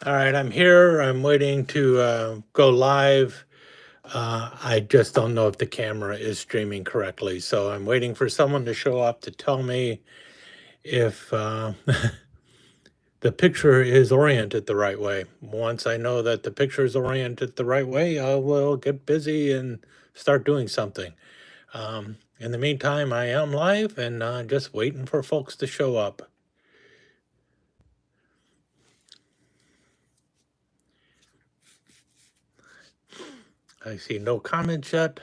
All right, I'm here. I'm waiting to go live. I just don't know if the camera is streaming correctly. So I'm waiting for someone to show up to tell me if the picture is oriented the right way. Once I know that the picture is oriented the right way, I will get busy and start doing something. In the meantime, I am live and just waiting for folks to show up. I see no comments yet.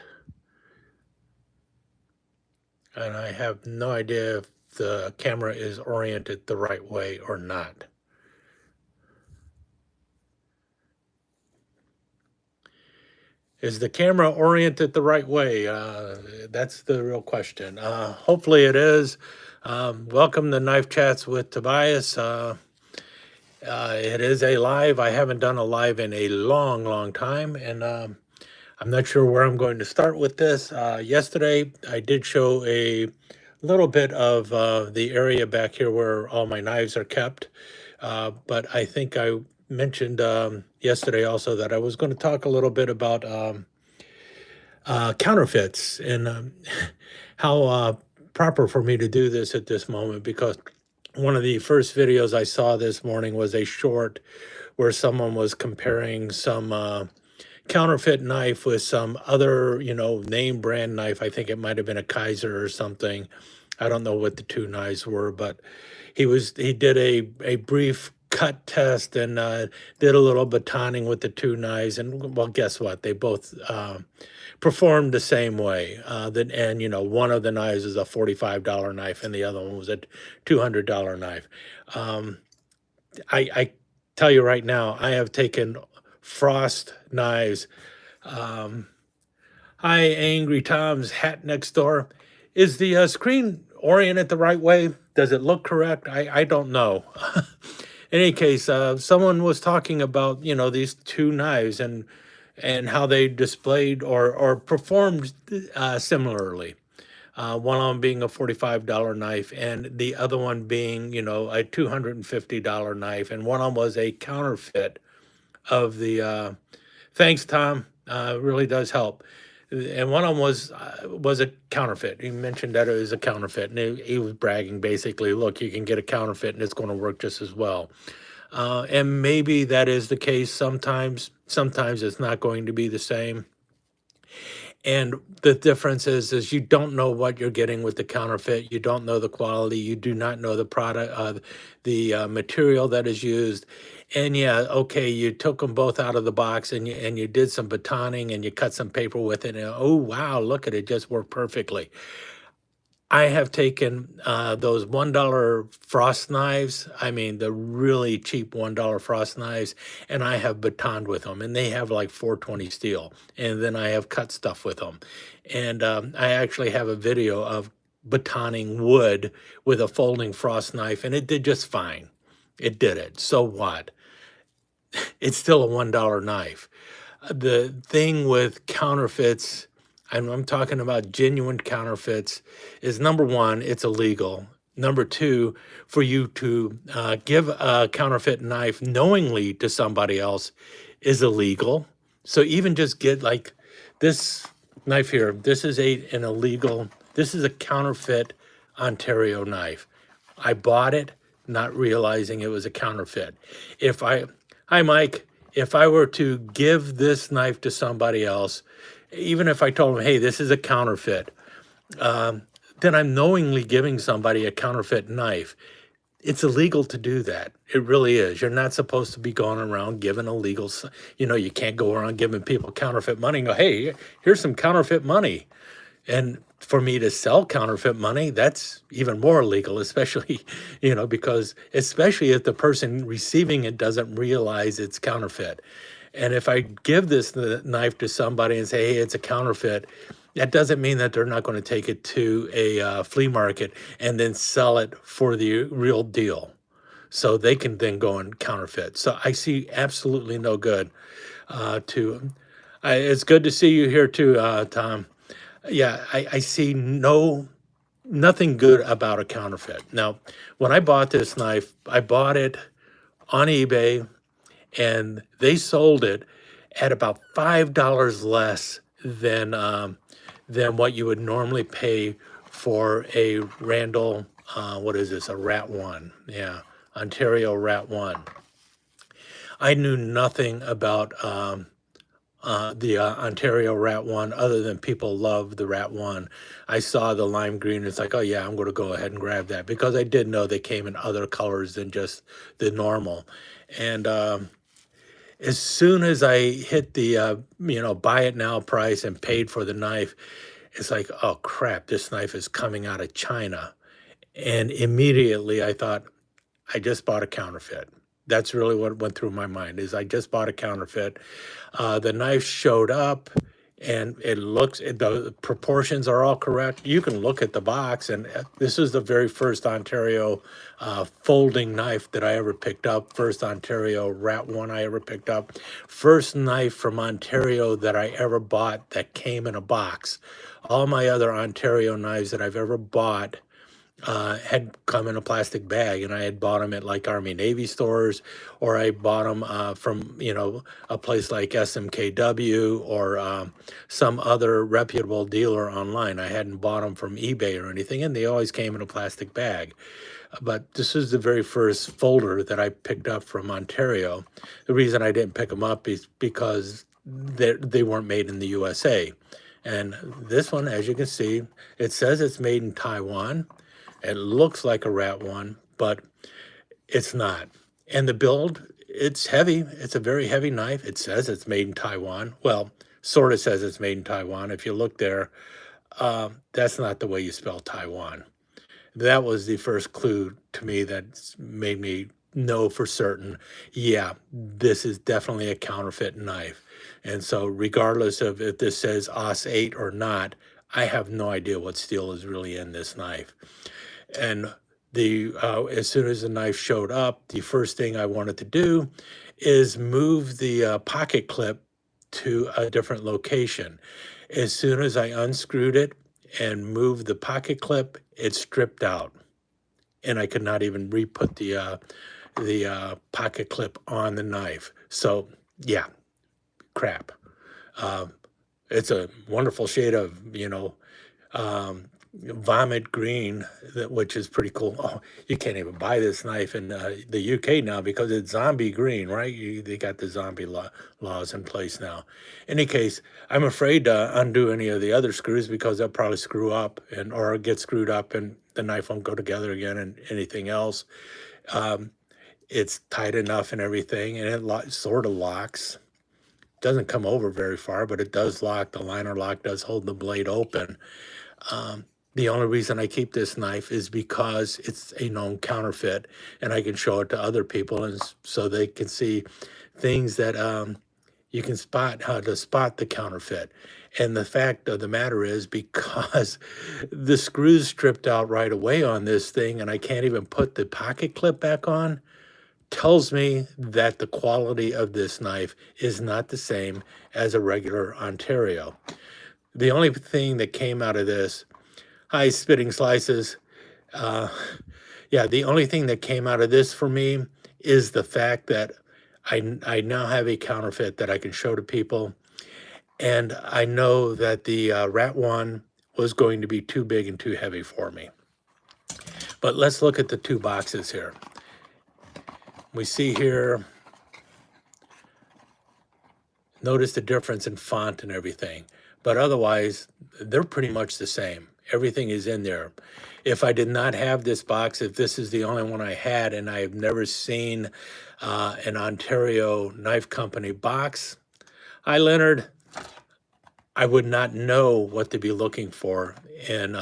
And I have no idea if the camera is oriented the right way or not. Is the camera oriented the right way? That's the real question. Hopefully it is. Welcome to Knife Chats with Tobias. It is a live. I haven't done a live in a long, long time, and I'm not sure where I'm going to start with this. Yesterday, I did show a little bit of the area back here where all my knives are kept. But I think I mentioned yesterday also that I was going to talk a little bit about counterfeits and how proper for me to do this at this moment, because one of the first videos I saw this morning was a short where someone was comparing some counterfeit knife with some other, name brand knife. I think it might have been a Kaiser or something. I don't know what the two knives were, but he did a brief cut test and did a little batoning with the two knives, and well, guess what? They both performed the same way. And one of the knives is a $45 knife, and the other one was a $200 knife. Um, I tell you right now, I have taken frost knives. Um, Hi, Angry Tom's hat next door. Is the screen oriented the right way? Does it look correct? I don't know. In any case, someone was talking about these two knives and how they displayed or performed similarly. One of them being a $45 knife, and the other one being a $250 knife, and one of them was a counterfeit of the. Thanks, Tom. Really does help. And one of them was a counterfeit. He mentioned that it was a counterfeit, and he was bragging basically, look, you can get a counterfeit and it's going to work just as well. And maybe that is the case sometimes. Sometimes it's not going to be the same. And the difference is you don't know what you're getting with the counterfeit. You don't know the quality. You do not know the product, the material that is used. And yeah, okay, you took them both out of the box and you did some batoning and you cut some paper with it. And oh wow, look at it, just worked perfectly. I have taken those $1 frost knives. I mean, the really cheap $1 frost knives, and I have batoned with them, and they have like 420 steel. And then I have cut stuff with them, and I actually have a video of batoning wood with a folding frost knife, and it did just fine. It did it. So what? It's still a $1 knife. The thing with counterfeits, and I'm talking about genuine counterfeits, is number one, it's illegal. Number two, for you to give a counterfeit knife knowingly to somebody else is illegal. So even just get like this knife here, this is an illegal, this is a counterfeit Ontario knife. I bought it not realizing it was a counterfeit. Hi Mike, if I were to give this knife to somebody else, even if I told them, hey, this is a counterfeit, then I'm knowingly giving somebody a counterfeit knife. It's illegal to do that. It really is. You're not supposed to be going around giving illegal, you can't go around giving people counterfeit money and go, hey, here's some counterfeit money. And for me to sell counterfeit money, that's even more illegal, especially, because especially if the person receiving it doesn't realize it's counterfeit. And if I give this knife to somebody and say, hey, it's a counterfeit, that doesn't mean that they're not going to take it to a flea market and then sell it for the real deal. So they can then go and counterfeit. So I see absolutely no good it's good to see you here too, Tom. Yeah, I see nothing good about a counterfeit. Now, when I bought this knife, I bought it on eBay, and they sold it at about $5 less than what you would normally pay for a Randall, what is this, a Rat 1, yeah, Ontario Rat 1. I knew nothing about the Ontario Rat 1 other than people love the Rat 1. I saw the lime green, it's like, oh yeah, I'm going to go ahead and grab that, because I did know they came in other colors than just the normal. And as soon as I hit the buy it now price and paid for the knife, it's like, oh crap, this knife is coming out of China. And immediately I thought, I just bought a counterfeit. That's really what went through my mind, is I just bought a counterfeit. The knife showed up, and the proportions are all correct. You can look at the box, and this is the very first Ontario folding knife that I ever picked up. First Ontario Rat 1 I ever picked up. First knife from Ontario that I ever bought that came in a box. All my other Ontario knives that I've ever bought had come in a plastic bag, and I had bought them at like Army Navy stores, or I bought them from a place like SMKW or some other reputable dealer online. I hadn't bought them from eBay or anything, and they always came in a plastic bag. But this is the very first folder that I picked up from Ontario. The reason I didn't pick them up is because they weren't made in the USA. And this one, as you can see, it says it's made in Taiwan. It looks like a Rat 1, but it's not. And the build, it's heavy. It's a very heavy knife. It says it's made in Taiwan. Well, sort of says it's made in Taiwan. If you look there, that's not the way you spell Taiwan. That was the first clue to me that made me know for certain, yeah, this is definitely a counterfeit knife. And so regardless of if this says AUS 8 or not, I have no idea what steel is really in this knife. And as soon as the knife showed up, the first thing I wanted to do is move the pocket clip to a different location. As soon as I unscrewed it and moved the pocket clip, it stripped out, and I could not even re-put the pocket clip on the knife. So yeah, crap. It's a wonderful shade of vomit green, which is pretty cool. Oh, you can't even buy this knife in the UK now because it's zombie green, right? They got the zombie laws in place now. In any case, I'm afraid to undo any of the other screws because they'll probably screw up or get screwed up, and the knife won't go together again and anything else. It's tight enough and everything, and it sort of locks. Doesn't come over very far, but it does lock. The liner lock does hold the blade open. The only reason I keep this knife is because it's a known counterfeit, and I can show it to other people, and so they can see things that you can spot, how to spot the counterfeit. And the fact of the matter is, because the screws stripped out right away on this thing, and I can't even put the pocket clip back on, tells me that the quality of this knife is not the same as a regular Ontario. The only thing that came out of this, hi, Spitting Slices. Yeah, the only thing that came out of this for me is the fact that I now have a counterfeit that I can show to people. And I know that the Rat 1 was going to be too big and too heavy for me. But let's look at the two boxes here. We see here, notice the difference in font and everything. But otherwise, they're pretty much the same. Everything is in there. If I did not have this box, if this is the only one I had, and I have never seen an Ontario Knife Company box, hi Leonard, I would not know what to be looking for in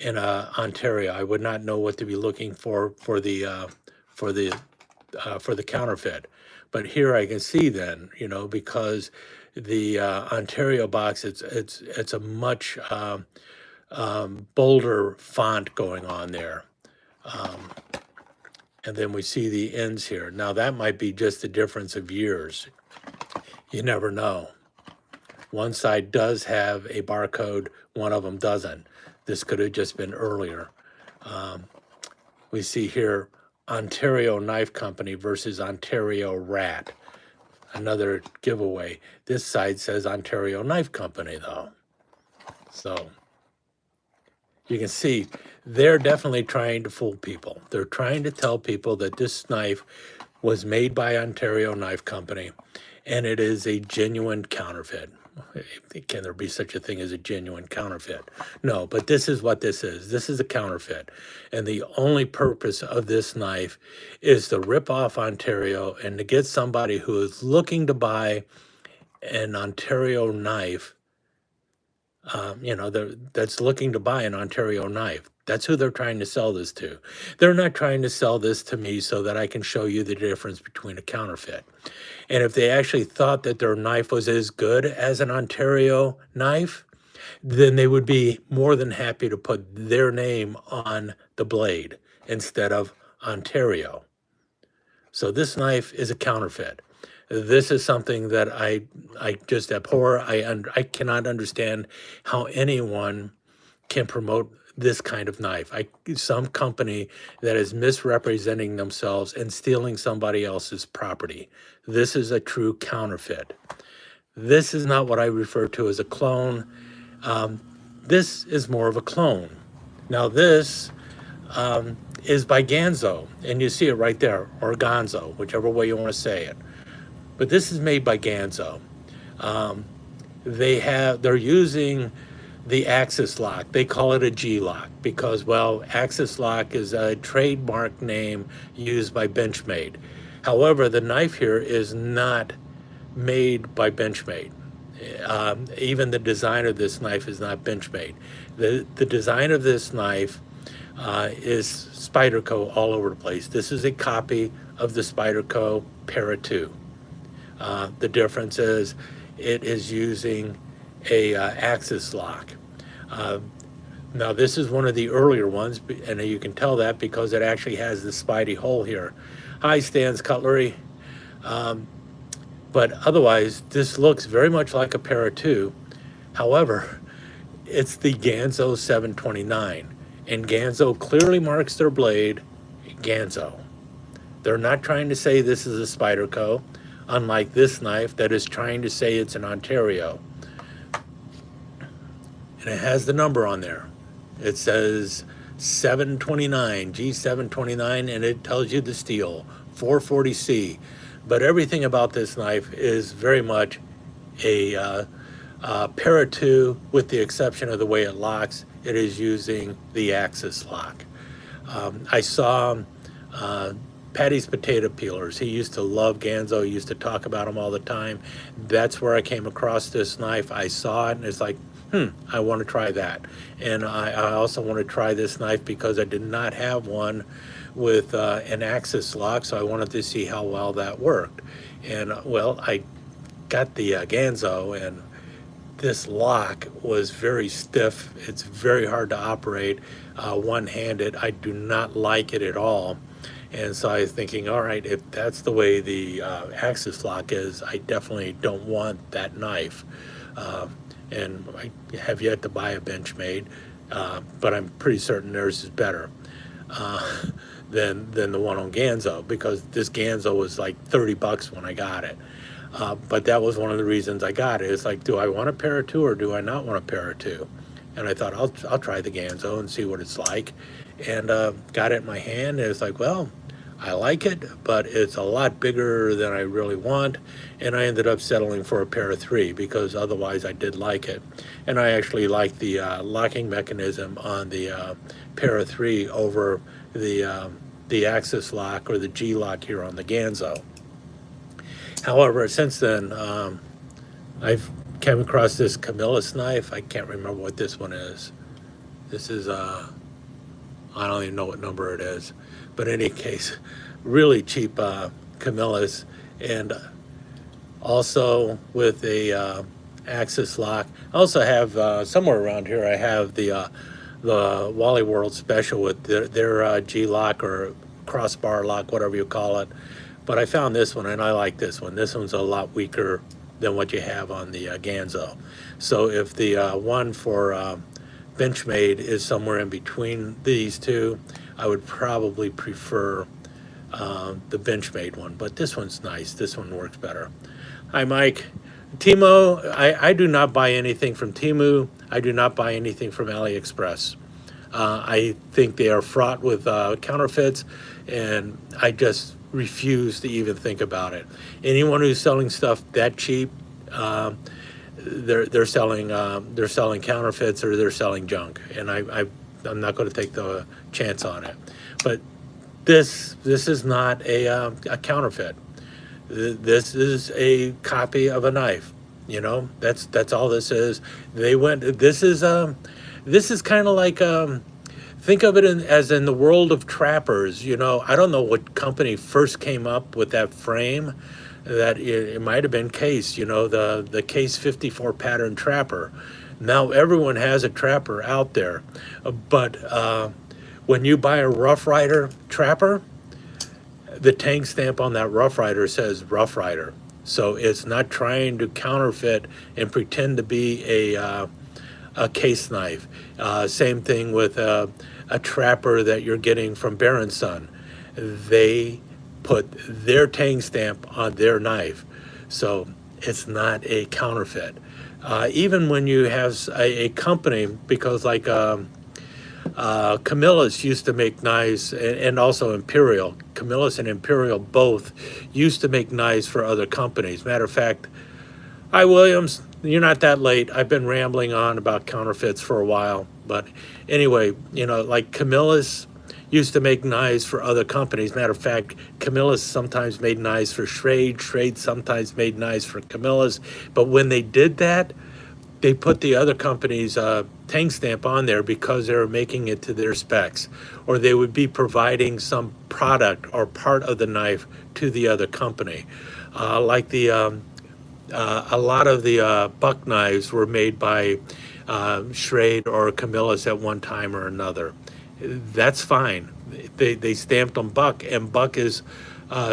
Ontario. I would not know what to be looking for the counterfeit. But here I can see then, because the Ontario box, it's a much bolder font going on there. And then we see the ends here. Now that might be just a difference of years. You never know. One side does have a barcode, one of them doesn't. This could have just been earlier. We see here Ontario Knife Company versus Ontario Rat. Another giveaway. This side says Ontario Knife Company, though. So you can see they're definitely trying to fool people. They're trying to tell people that this knife was made by Ontario Knife Company and it is a genuine counterfeit. Can there be such a thing as a genuine counterfeit? No, but this is what this is. This is a counterfeit. And the only purpose of this knife is to rip off Ontario and to get somebody who is looking to buy an Ontario knife, that's looking to buy an Ontario knife. That's who they're trying to sell this to. They're not trying to sell this to me so that I can show you the difference between a counterfeit. And if they actually thought that their knife was as good as an Ontario knife, then they would be more than happy to put their name on the blade instead of Ontario. So this knife is a counterfeit. This is something that I just abhor. I cannot understand how anyone can promote this kind of knife. Some company that is misrepresenting themselves and stealing somebody else's property. This is a true counterfeit. This is not what I refer to as a clone. This is more of a clone. Now this is by Ganzo, and you see it right there, or Gonzo, whichever way you want to say it. But this is made by Ganzo. They're using the axis lock. They call it a G lock because, well, axis lock is a trademark name used by Benchmade. However, the knife here is not made by Benchmade. Even the design of this knife is not Benchmade. The design of this knife is Spyderco all over the place. This is a copy of the Spyderco Para 2. The difference is it is using a axis lock. Now this is one of the earlier ones, and you can tell that because it actually has the Spidey hole here. Hi, Stan's Cutlery. But otherwise, this looks very much like a Para 2. However, it's the Ganzo 729, and Ganzo clearly marks their blade Ganzo. They're not trying to say this is a Spyderco, unlike this knife that is trying to say it's an Ontario. And it has the number on there. It says 729, G729, and it tells you the steel, 440C. But everything about this knife is very much a Para 2, with the exception of the way it locks. It is using the axis lock. I saw Patty's potato peelers. He used to love Ganzo. He used to talk about them all the time. That's where I came across this knife. I saw it and it's like, I want to try that. And I also want to try this knife because I did not have one with an axis lock, so I wanted to see how well that worked. And well, I got the Ganzo, and this lock was very stiff. It's very hard to operate one-handed. I do not like it at all. And so I was thinking, all right, if that's the way the axis lock is, I definitely don't want that knife. And I have yet to buy a Benchmade, but I'm pretty certain theirs is better than the one on Ganzo, because this Ganzo was like 30 bucks when I got it. But that was one of the reasons I got it. It's like, do I want a Para 2 or do I not want a Para 2? And I thought, I'll try the Ganzo and see what it's like. And got it in my hand, and it's like, well, I like it, but it's a lot bigger than I really want. And I ended up settling for a Para 3 because otherwise I did like it. And I actually like the locking mechanism on the Para 3 over the axis lock or the G lock here on the Ganzo. However, since then, I've came across this Camillus knife. I can't remember what this one is. This is, I don't even know what number it is. But in any case, really cheap Camillus, and also with a axis lock. I also have, somewhere around here, I have the Wally World Special with their G-lock or crossbar lock, whatever you call it. But I found this one, and I like this one. This one's a lot weaker than what you have on the Ganzo. So if the one for Benchmade is somewhere in between these two, I would probably prefer the Benchmade one, but this one's nice. This one works better. Hi, Mike. Timo, I do not buy anything from Temu. I do not buy anything from AliExpress. I think they are fraught with counterfeits, and I just refuse to even think about it. Anyone who's selling stuff that cheap, they're selling counterfeits, or they're selling junk, and I'm not going to take the chance on it. But this is not a counterfeit. This is a copy of a knife. You know, that's all this is. They went. This is kind of like think of it as in the world of trappers. You know, I don't know what company first came up with that frame. That it might have been Case. You know, the Case 54 pattern trapper. Now everyone has a trapper out there, but when you buy a Rough Rider trapper, the tank stamp on that Rough Rider says Rough Rider. So it's not trying to counterfeit and pretend to be a case knife. Same thing with a trapper that you're getting from Baron Son. They put their tang stamp on their knife. So it's not a counterfeit. Even when you have a company, because like Camillus used to make knives, and also Imperial. Camillus and Imperial both used to make knives for other companies. Matter of fact, hi, Williams. You're not that late. I've been rambling on about counterfeits for a while. But anyway, you know, like Camillus used to make knives for other companies. Matter of fact, Camillus sometimes made knives for Schrade. Schrade sometimes made knives for Camillus. But when they did that, they put the other company's tang stamp on there because they were making it to their specs, or they would be providing some product or part of the knife to the other company. Like a lot of the buck knives were made by Schrade or Camillus at one time or another. That's fine. They stamped on Buck, and Buck is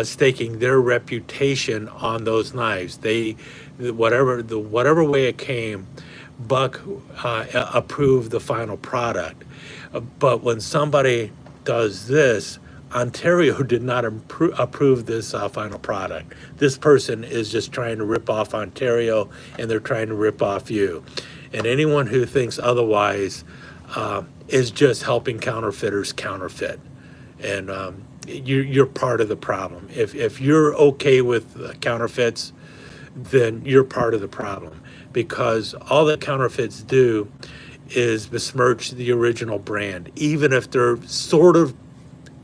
staking their reputation on those knives. Whatever way it came, Buck approved the final product. But when somebody does this, Ontario did not approve this final product. This person is just trying to rip off Ontario, and they're trying to rip off you. And anyone who thinks otherwise is just helping counterfeiters counterfeit. And you're part of the problem. If you're okay with counterfeits, then you're part of the problem, because all that counterfeits do is besmirch the original brand, even if they're sort of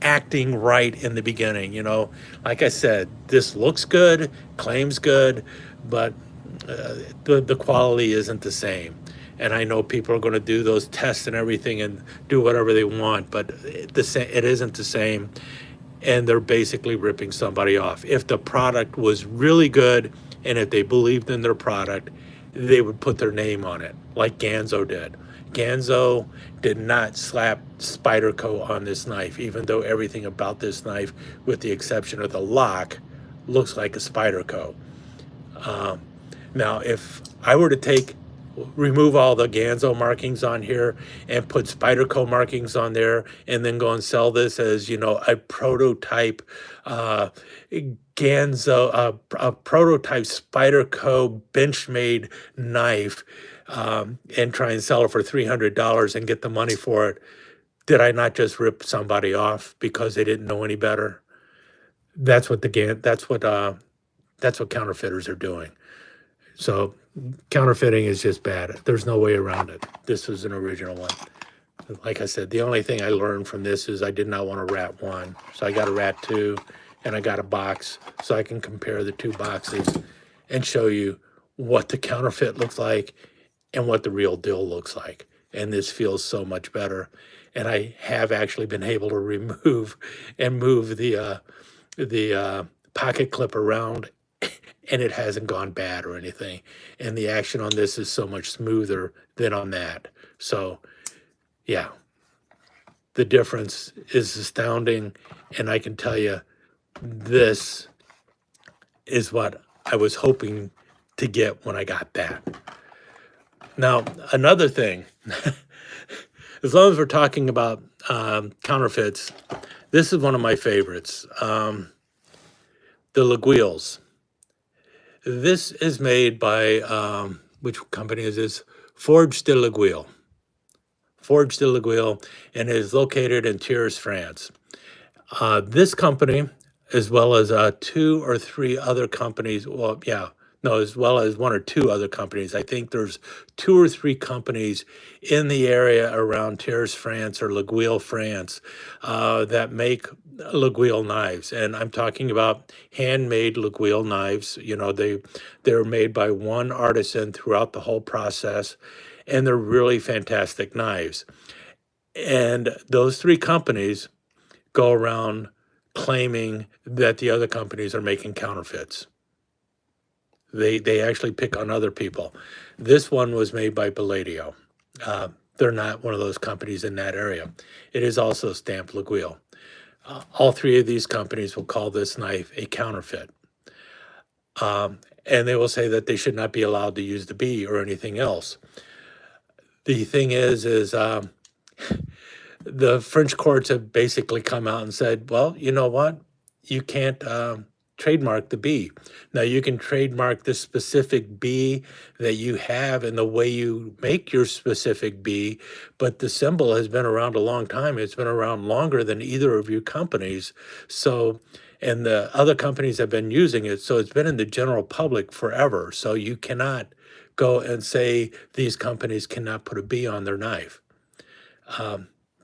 acting right in the beginning. You know, like I said, this looks good, claims good, but the quality isn't the same. And I know people are going to do those tests and everything and do whatever they want, but it isn't the same. And they're basically ripping somebody off. If the product was really good, and if they believed in their product, they would put their name on it, like Ganzo did. Ganzo did not slap Spyderco on this knife, even though everything about this knife, with the exception of the lock, looks like a Spyderco. Now, if I were to remove all the Ganzo markings on here and put Spyderco markings on there, and then go and sell this as, you know, a prototype Ganzo, a prototype Spyderco Benchmade knife, and try and sell it for $300 and get the money for it, did I not just rip somebody off because they didn't know any better? That's what counterfeiters are doing. So counterfeiting is just bad. There's no way around it. This was an original one. Like I said, the only thing I learned from this is I did not want a rat 1. So I got a rat 2, and I got a box so I can compare the two boxes and show you what the counterfeit looks like and what the real deal looks like. And this feels so much better. And I have actually been able to remove and move the pocket clip around, and it hasn't gone bad or anything. And the action on this is so much smoother than on that. So yeah, the difference is astounding. And I can tell you, this is what I was hoping to get when I got that. Now, another thing, as long as we're talking about counterfeits, this is one of my favorites. The Laguiles. This is made by, which company is this? Forge de Laguille. Forge de Laguille, and is located in Thiers, France. This company, as well as two or three other companies, well, yeah, no, as well as one or two other companies. I think there's two or three companies in the area around Thiers, France, or Laguille, France, that make Laguille knives. And I'm talking about handmade Laguille knives. You know, they're made by one artisan throughout the whole process, and they're really fantastic knives. And those three companies go around claiming that the other companies are making counterfeits. They actually pick on other people. This one was made by Palladio. They're not one of those companies in that area. It is also stamped Laguille. All three of these companies will call this knife a counterfeit. And they will say that they should not be allowed to use the B or anything else. The thing is the French courts have basically come out and said, well, you know what? You can't trademark the B. Now, you can trademark the specific B that you have and the way you make your specific B, but the symbol has been around a long time. It's been around longer than either of your companies. So, and the other companies have been using it. So it's been in the general public forever. So you cannot go and say these companies cannot put a B on their knife.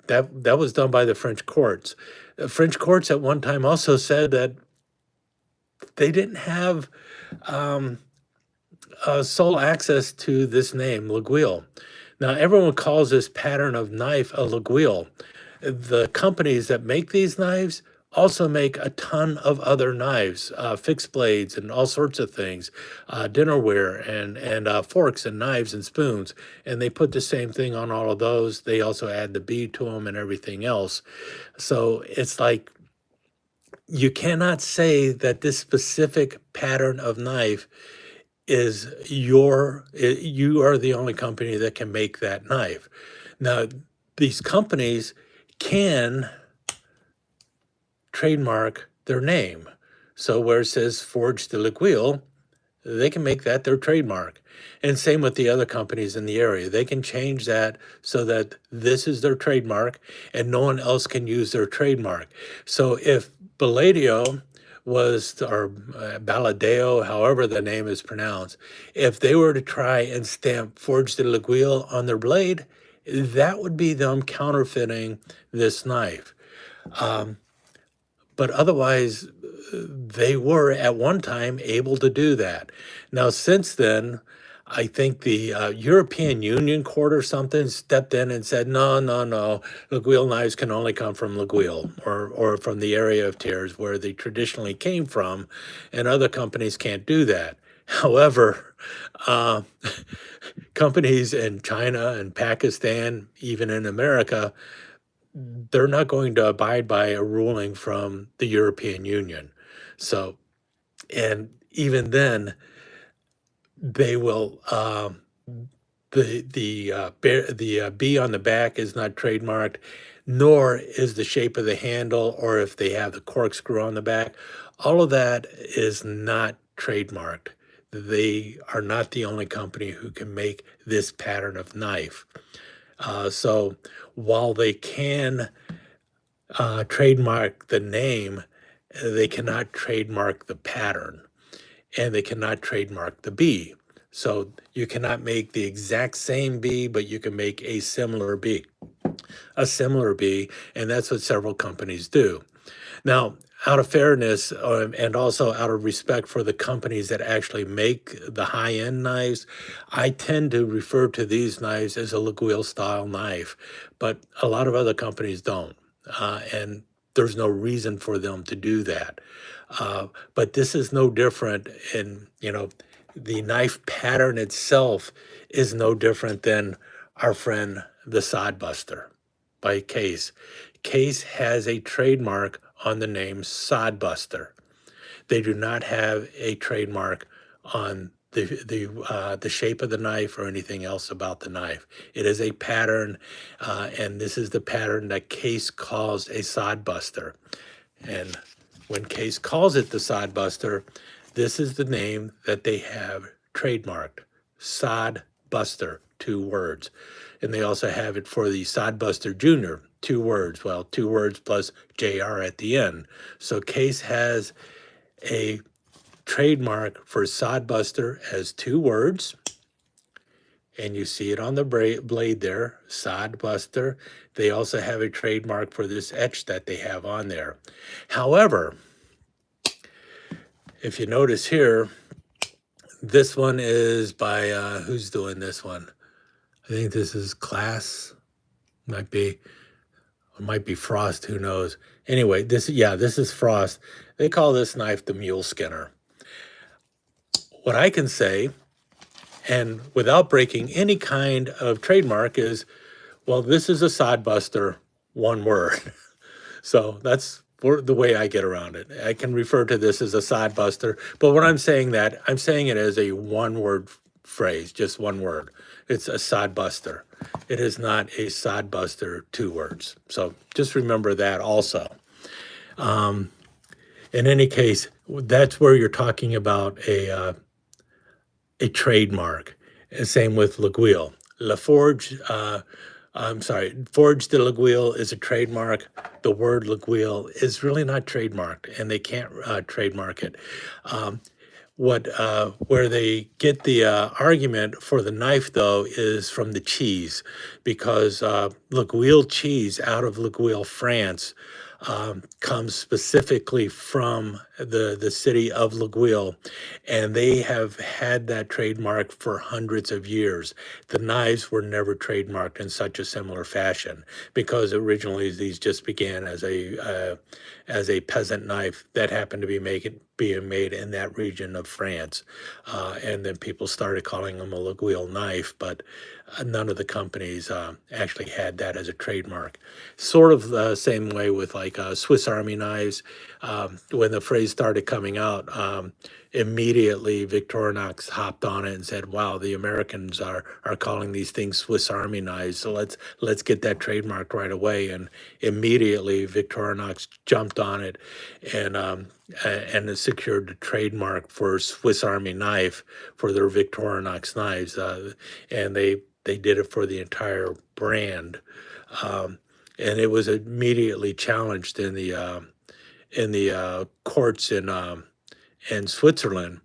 That was done by the French courts. The French courts at one time also said that they didn't have sole access to this name, Laguille. Now, everyone calls this pattern of knife a Laguille. The companies that make these knives also make a ton of other knives, fixed blades and all sorts of things, dinnerware and forks and knives and spoons. And they put the same thing on all of those. They also add the bead to them and everything else. So it's like you cannot say that this specific pattern of knife is you are the only company that can make that knife. Now, these companies can trademark their name. So where it says Forge de Laguille, they can make that their trademark. And same with the other companies in the area. They can change that so that this is their trademark and no one else can use their trademark. So if Palladio was, or Balladeo, however the name is pronounced, if they were to try and stamp Forge de Laguille on their blade, that would be them counterfeiting this knife. But otherwise, they were at one time able to do that. Now, since then, I think the European Union Court or something stepped in and said, no, no, no, Laguille knives can only come from Laguille or from the area of Thiers where they traditionally came from, and other companies can't do that. However, companies in China and Pakistan, even in America, they're not going to abide by a ruling from the European Union. So, and even then, they will. The B on the back is not trademarked, nor is the shape of the handle, or if they have the corkscrew on the back. All of that is not trademarked. They are not the only company who can make this pattern of knife. So while they can trademark the name, they cannot trademark the pattern, and they cannot trademark the B. So you cannot make the exact same B, but you can make a similar B. And that's what several companies do. Now, out of fairness and also out of respect for the companies that actually make the high-end knives, I tend to refer to these knives as a Laguille style knife, but a lot of other companies don't, and there's no reason for them to do that. But this is no different in, the knife pattern itself is no different than our friend the Sodbuster by Case. Case has a trademark on the name Sodbuster. They do not have a trademark on the shape of the knife or anything else about the knife. It is a pattern, and this is the pattern that Case calls a sod buster. And when Case calls it the sod buster, this is the name that they have trademarked, Sod Buster, 2 words. And they also have it for the Sod Buster Junior, 2 words. Well, 2 words plus JR at the end. So Case has a trademark for Sod Buster as 2 words. And you see it on the blade there, Sod Buster. They also have a trademark for this etch that they have on there. However, if you notice here, this one is by, who's doing this one? I think this is Class, might be Frost, who knows. Anyway, this is Frost. They call this knife the Mule Skinner. What I can say, and without breaking any kind of trademark, is, well, this is a sod buster, 1 word. So that's the way I get around it. I can refer to this as a sod buster, but when I'm saying that, I'm saying it as a 1-word phrase, just 1 word. It's a sod buster. It is not a sod buster, 2 words. So just remember that also. In any case, that's where you're talking about a trademark. And same with L'Aiguille. Forge de L'Aiguille is a trademark. The word L'Aiguille is really not trademarked, and they can't trademark it. Where they get the argument for the knife, though, is from the cheese, because L'Aiguille cheese out of L'Aiguille, France, comes specifically from the city of L'Aiguille, and they have had that trademark for hundreds of years. The knives were never trademarked in such a similar fashion, because originally these just began as a peasant knife that happened to be being made in that region of France, and then people started calling them a L'Aiguille knife, but none of the companies actually had that as a trademark. Sort of the same way with like Swiss Army knives. When the phrase started coming out, immediately Victorinox hopped on it and said, "Wow, the Americans are calling these things Swiss Army knives, so let's get that trademark right away." And immediately Victorinox jumped on it and secured the trademark for Swiss Army knife for their Victorinox knives, and they did it for the entire brand, and it was immediately challenged in the courts in Switzerland,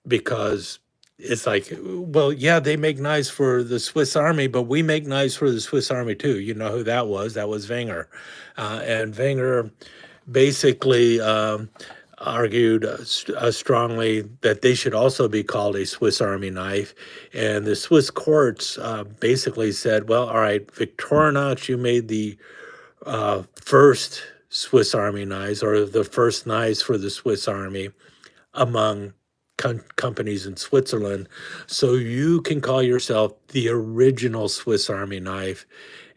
because it's like, well, yeah, they make knives for the Swiss Army, but we make knives for the Swiss Army too. You know who that was? That was Wenger, and Wenger basically argued strongly that they should also be called a Swiss Army knife. And the Swiss courts basically said, well, all right, Victorinox, you made the first Swiss Army knives, or the first knives for the Swiss Army among companies in Switzerland, so you can call yourself the original Swiss Army knife.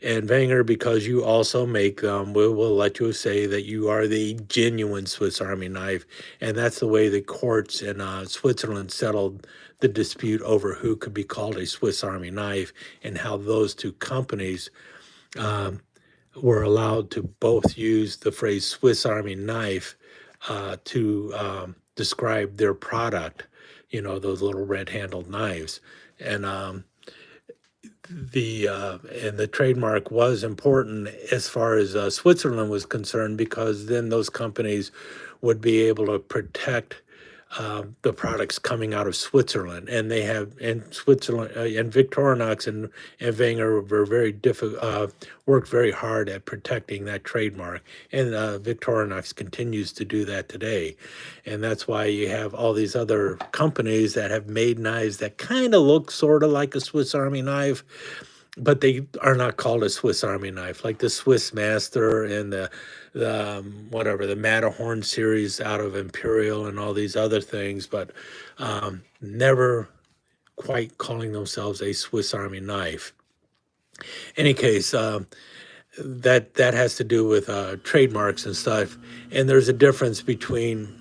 And Wenger, because you also make them, will let you say that you are the genuine Swiss Army knife. And that's the way the courts in Switzerland settled the dispute over who could be called a Swiss Army knife, and how those 2 companies were allowed to both use the phrase Swiss Army knife to describe their product, those little red-handled knives. And the trademark was important as far as Switzerland was concerned, because then those companies would be able to protect the products coming out of Switzerland. And they have in Switzerland, and Victorinox and Wenger were worked very hard at protecting that trademark. And Victorinox continues to do that today. And that's why you have all these other companies that have made knives that kind of look sort of like a Swiss Army knife, but they are not called a Swiss Army knife, like the Swiss Master and the Matterhorn series out of Imperial and all these other things, but never quite calling themselves a Swiss Army knife. Any case, that has to do with trademarks and stuff, and there's a difference between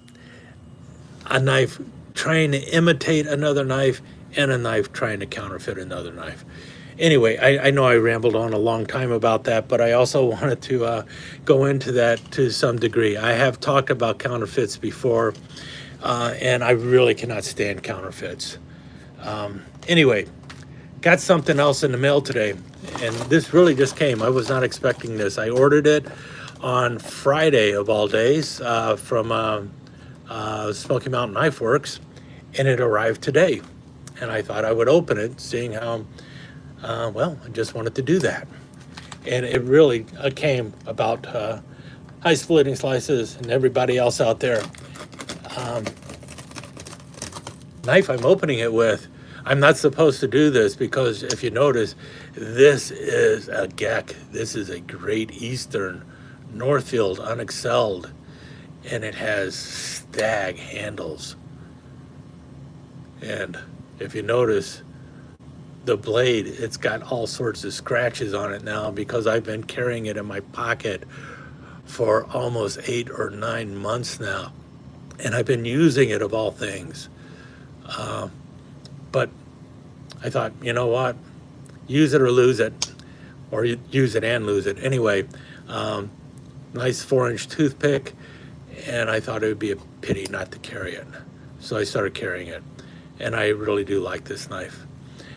a knife trying to imitate another knife and a knife trying to counterfeit another knife. Anyway, I know I rambled on a long time about that, but I also wanted to go into that to some degree. I have talked about counterfeits before, and I really cannot stand counterfeits. Anyway, got something else in the mail today, and this really just came. I was not expecting this. I ordered it on Friday of all days from Smoky Mountain Knife Works, and it arrived today. And I thought I would open it, seeing how, well, I just wanted to do that. And it really came about high splitting slices and everybody else out there. Knife I'm opening it with, I'm not supposed to do this because if you notice, this is a Geck. This is a Great Eastern Northfield unexcelled, and it has stag handles. And if you notice, the blade, it's got all sorts of scratches on it now because I've been carrying it in my pocket for almost 8 or 9 months now. And I've been using it of all things. But I thought, you know what? Use it or lose it, or use it and lose it. Anyway, nice 4-inch toothpick, and I thought it would be a pity not to carry it. So I started carrying it, and I really do like this knife.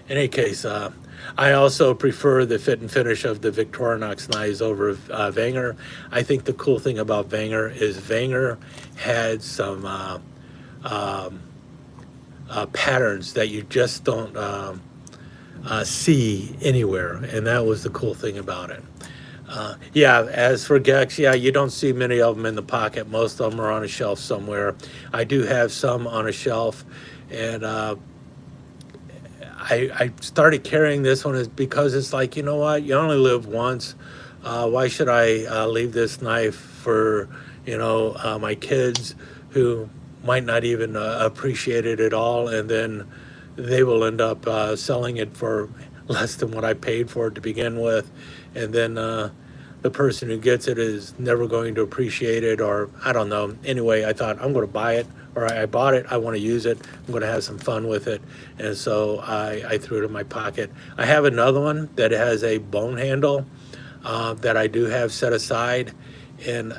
In any case, I also prefer the fit and finish of the Victorinox knives over Wenger. I think the cool thing about Wenger is Wenger had some patterns that you just don't see anywhere, and that was the cool thing about it. Yeah, as for Gecks, yeah, you don't see many of them in the pocket. Most of them are on a shelf somewhere. I do have some on a shelf, and I started carrying this one is because it's like, you know what, you only live once. Why should I leave this knife for, you know, my kids who might not even appreciate it at all, and then they will end up selling it for less than what I paid for it to begin with, and then the person who gets it is never going to appreciate it, or I don't know. Anyway, I thought I'm going to buy it, or I bought it, I want to use it, I'm going to have some fun with it, and so I threw it in my pocket. I have another one that has a bone handle that I do have set aside, and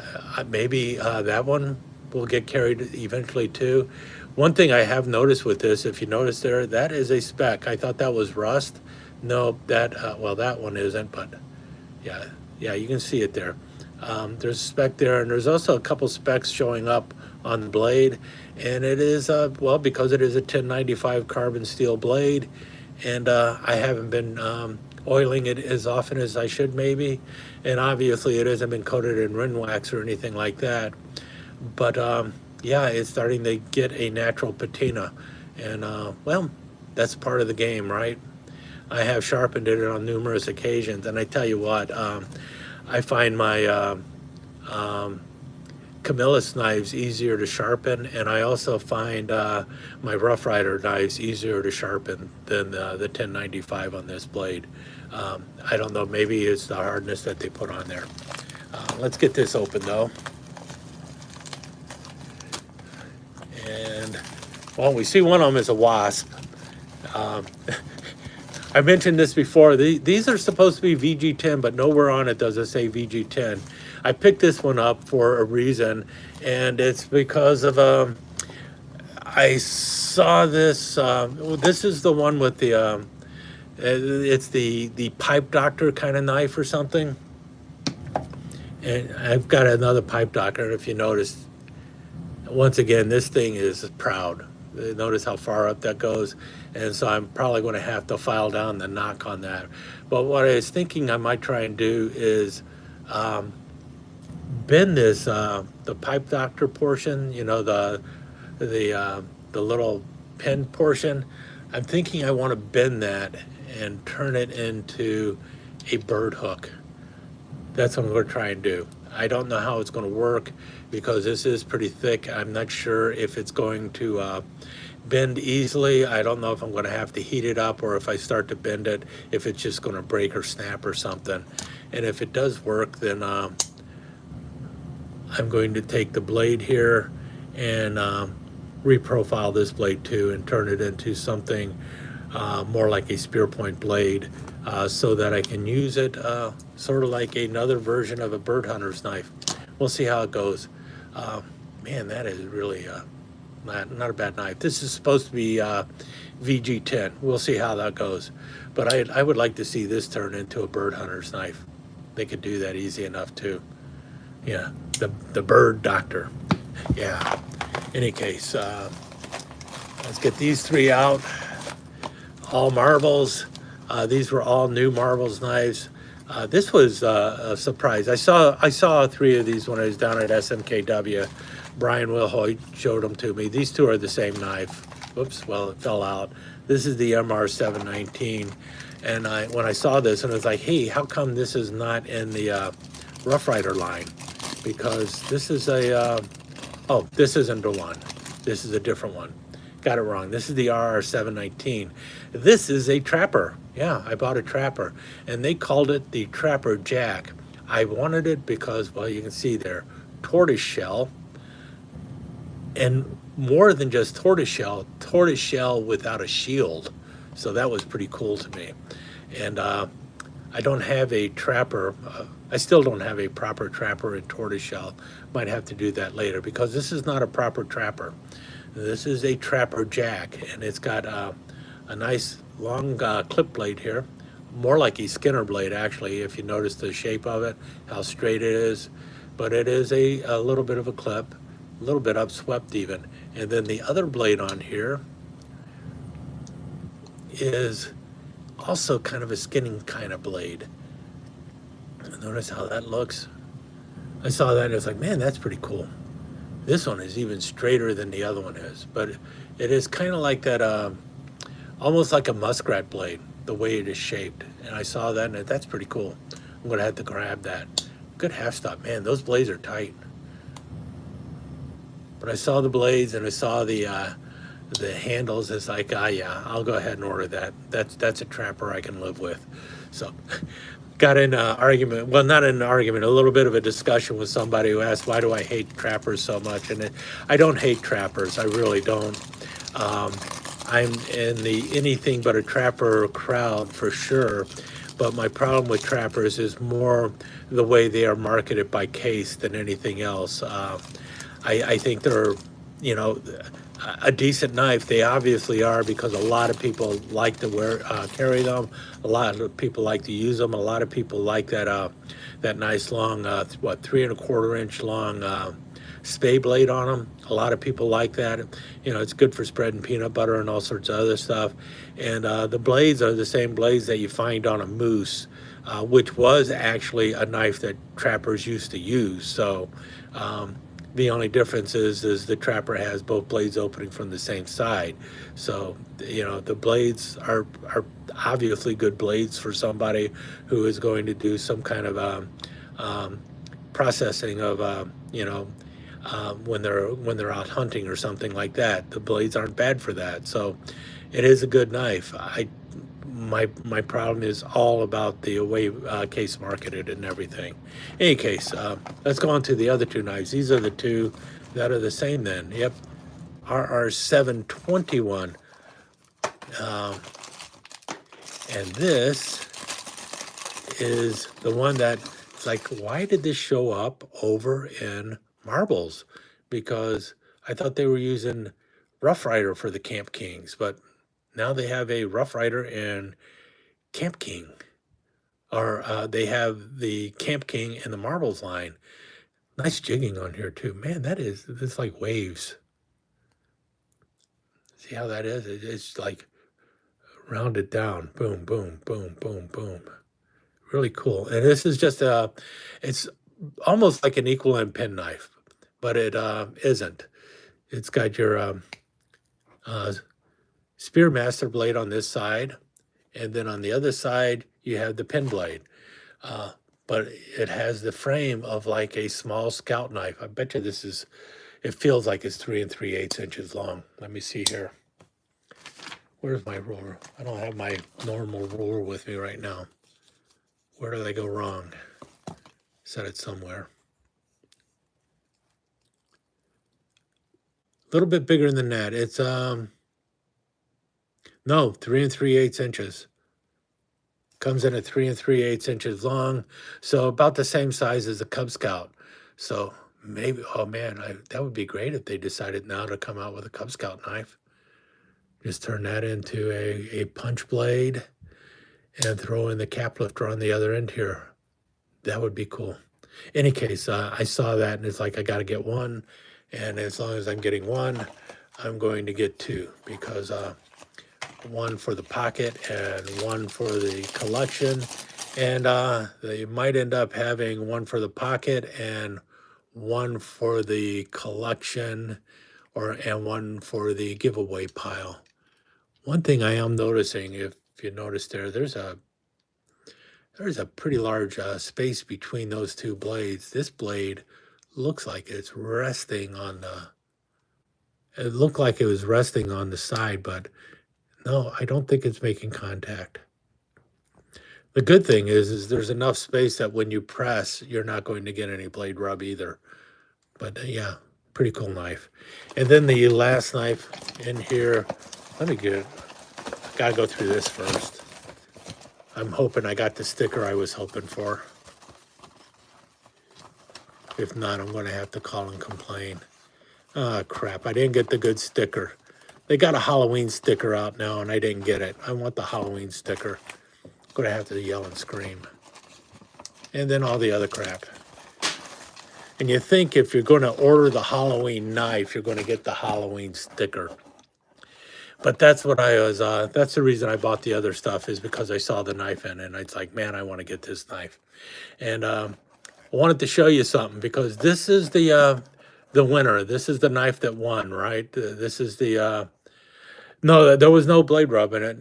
maybe that one will get carried eventually too. One thing I have noticed with this, if you notice there, that is a spec. I thought that was rust. No, that, well, that one isn't, but yeah, you can see it there. There's a speck there, and there's also a couple specks showing up on the blade, and it is, well, because it is a 1095 carbon steel blade, and I haven't been oiling it as often as I should maybe, and obviously it hasn't been coated in Rinwax or anything like that, but yeah, it's starting to get a natural patina, and well, that's part of the game, right? I have sharpened it on numerous occasions, and I tell you what, I find my Camillus knives easier to sharpen, and I also find my Rough Rider knives easier to sharpen than the 1095 on this blade. I don't know, maybe it's the hardness that they put on there. Let's get this open though. And, well, we see one of them is a wasp. I mentioned this before. These are supposed to be VG10, but nowhere on it does it say VG10. I picked this one up for a reason, and it's because of I saw this. This is the one with the it's the pipe doctor kind of knife or something. And I've got another pipe doctor. If you notice, once again, this thing is proud. Notice how far up that goes, and so I'm probably going to have to file down the knock on that. But what I was thinking I might try and do is bend this the pipe doctor portion, you know, the little pin portion. I'm thinking I want to bend that and turn it into a bird hook. That's what I'm going to try and do. I don't know how it's going to work because this is pretty thick. I'm not sure if it's going to bend easily. I don't know if I'm going to have to heat it up, or if I start to bend it, if it's just going to break or snap or something. And if it does work, then I'm going to take the blade here and reprofile this blade too and turn it into something more like a spear point blade, so that I can use it sort of like another version of a bird hunter's knife. We'll see how it goes. Uh, Man, that is really not a bad knife. This is supposed to be VG10. We'll see how that goes. But I would like to see this turn into a bird hunter's knife. They could do that easy enough too. Yeah, the bird doctor. Yeah. Any case, let's get these three out. All marbles. These were all new marbles knives. This was a surprise. I saw three of these when I was down at SMKW. Brian Wilhoit showed them to me. These two are the same knife. Whoops, well, it fell out. This is the MR719. And when I saw this, and I was like, hey, how come this is not in the Rough Rider line? Because this is a, oh, this isn't the one. This is a different one. Got it wrong. This is the RR719. This is a trapper. Yeah, I bought a trapper. And they called it the Trapper Jack. I wanted it because, well, you can see there, tortoise shell. And more than just tortoise shell without a shield. So that was pretty cool to me. And I don't have a trapper. I still don't have a proper trapper in tortoiseshell. Might have to do that later because this is not a proper trapper. This is a Trapper Jack, and it's got a nice long clip blade here, more like a Skinner blade actually. If you notice the shape of it, how straight it is, but it is a little bit of a clip, a little bit upswept even. And then the other blade on here is also kind of a skinning kind of blade. Notice how that looks. I saw that and I was like, man, that's pretty cool. This one is even straighter than the other one is, but it is kind of like that, almost like a muskrat blade, the way it is shaped. And I saw that and that's pretty cool. I'm gonna have to grab that. Good half stop, man, those blades are tight. But I saw the blades and I saw the handles. It's like, yeah, I'll go ahead and order that. That's a trapper I can live with. So got in an argument, well, not an argument, a little bit of a discussion with somebody who asked, why do I hate trappers so much? And I don't hate trappers, I really don't. I'm in the anything but a trapper crowd for sure, but my problem with trappers is more the way they are marketed by Case than anything else. I think they're, you know, a decent knife. They obviously are, because a lot of people like to carry them. A lot of people like to use them. A lot of people like that nice long, 3¼ inch long spay blade on them. A lot of people like that. You know, it's good for spreading peanut butter and all sorts of other stuff. And the blades are the same blades that you find on a moose, which was actually a knife that trappers used to use. So the only difference is the trapper has both blades opening from the same side. So, you know, the blades are obviously good blades for somebody who is going to do some kind of processing of, you know, when they're out hunting or something like that. The blades aren't bad for that. So it is a good knife. My problem is all about the way Case marketed and everything. In any case, let's go on to the other two knives. These are the two that are the same then. Yep, RR721. And this is the one that it's like, why did this show up over in marbles? Because I thought they were using Rough Rider for the Camp Kings, but now they have a Rough Rider in Camp King, or they have the Camp King and the marbles line. Nice jigging on here too, man. It's like waves. See how that is? It's like rounded down. Boom, boom, boom, boom, boom. Really cool. And this is just it's almost like an equal end penknife, but it isn't. It's got your Spearmaster blade on this side, and then on the other side you have the pen blade. But it has the frame of like a small scout knife. I bet you it feels like it's 3 3/8 inches long. Let me see here. Where's my ruler? I don't have my normal ruler with me right now. Where did I go wrong? Set it somewhere. little bit bigger than that. It's no, 3 3/8 inches. Comes in at 3 3/8 inches long, so about the same size as a Cub Scout. So maybe, oh man, that would be great if they decided now to come out with a Cub Scout knife. Just turn that into a punch blade and throw in the cap lifter on the other end here. That would be cool. Any case, I saw that and it's like I got to get one, and as long as I'm getting one, I'm going to get two because one for the pocket and one for the collection, and they might end up having one for the pocket and one for the collection, or and one for the giveaway pile. One thing I am noticing, if you notice there, there's a pretty large space between those two blades. This blade looks like it's resting on the. It looked like it was resting on the side, but no, I don't think it's making contact. The good thing is there's enough space that when you press, you're not going to get any blade rub either. But yeah, pretty cool knife. And then the last knife in here, let me get it. Gotta go through this first. I'm hoping I got the sticker I was hoping for. If not, I'm gonna have to call and complain. Ah, crap, I didn't get the good sticker. They got a Halloween sticker out now and I didn't get it. I want the Halloween sticker. I'm gonna have to yell and scream. And then all the other crap. And you think if you're going to order the Halloween knife, you're going to get the Halloween sticker. But that's what I was, that's the reason I bought the other stuff, is because I saw the knife in it. And it's like, man, I want to get this knife. And I wanted to show you something because this is the winner. This is the knife that won, right? This is the, no, there was no blade rub in it.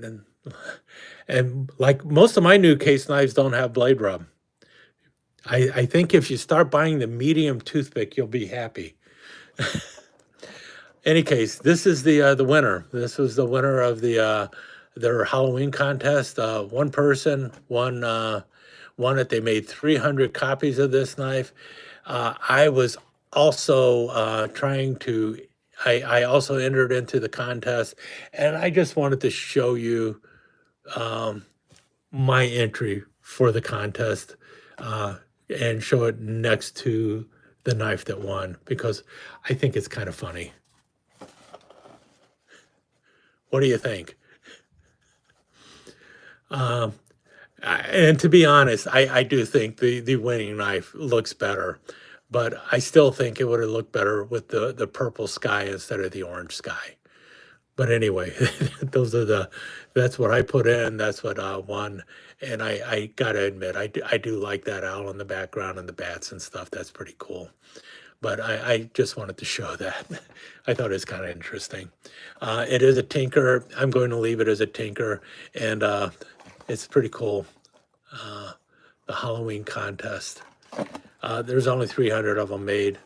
And like most of my new case knives don't have blade rub. I think if you start buying the medium toothpick, you'll be happy. Any case, this is the winner. This was the winner of their Halloween contest. One person won it. They made 300 copies of this knife. I was also trying to. I also entered into the contest, and I just wanted to show you my entry for the contest. And show it next to the knife that won because I think it's kind of funny. What do you think? And to be honest, I do think the winning knife looks better, but I still think it would have looked better with the purple sky instead of the orange sky. But anyway, that's what I put in. That's what won. And I gotta admit, I do like that owl in the background and the bats and stuff. That's pretty cool. But I just wanted to show that. I thought it was kind of interesting. It is a tinker. I'm going to leave it as a tinker. And it's pretty cool. The Halloween contest. There's only 300 of them made,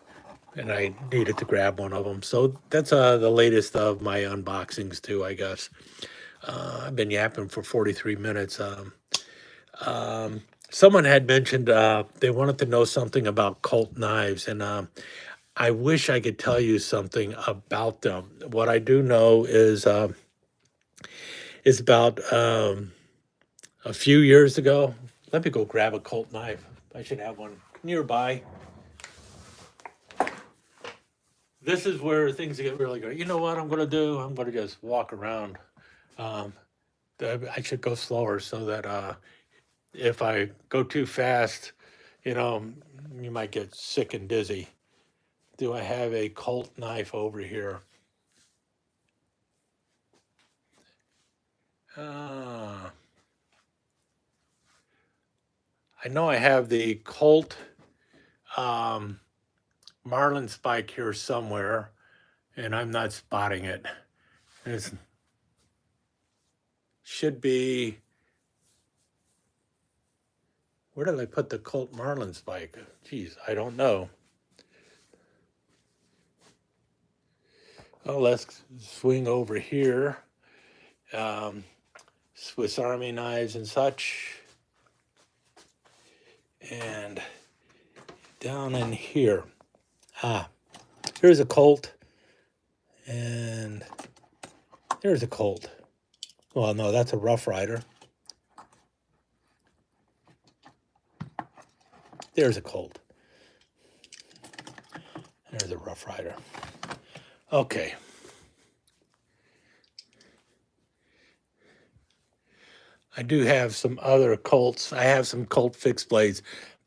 and I needed to grab one of them. So that's the latest of my unboxings too, I guess. I've been yapping for 43 minutes. Someone had mentioned they wanted to know something about Colt knives, and I wish I could tell you something about them. What I do know is about a few years ago. Let me go grab a Colt knife. I should have one nearby. This is where things get really good. You know what I'm going to do? I'm going to just walk around. I should go slower so that if I go too fast, you know, you might get sick and dizzy. Do I have a Colt knife over here? I know I have the Colt Marlin spike here somewhere, and I'm not spotting it. It should be. Where did I put the Colt Marlin spike? Geez, I don't know. Oh, let's swing over here. Swiss Army knives and such. And down in here. Here's a Colt. And there's a Colt. Well, no, that's a Rough Rider. There's a Colt. There's a Rough Rider. Okay. I do have some other Colts. I have some Colt fixed blades.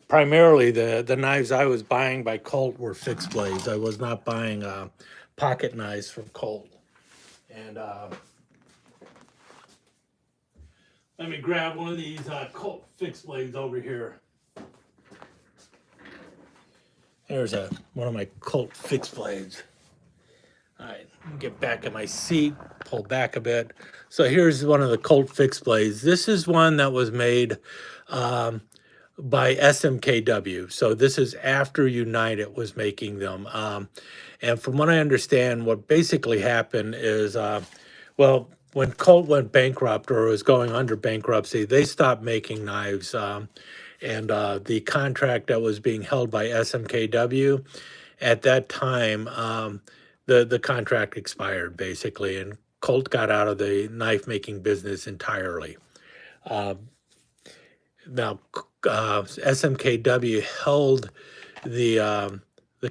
Primarily, the knives I was buying by Colt were fixed blades. I was not buying pocket knives from Colt. And let me grab one of these Colt fixed blades over here. There's one of my Colt fixed blades. All right, get back in my seat, pull back a bit. So here's one of the Colt fixed blades. This is one that was made by SMKW. So this is after United was making them. And from what I understand, what basically happened is, well, when Colt went bankrupt or was going under bankruptcy, they stopped making knives. And the contract that was being held by SMKW at that time, the contract expired basically, and Colt got out of the knife making business entirely. Now, SMKW held the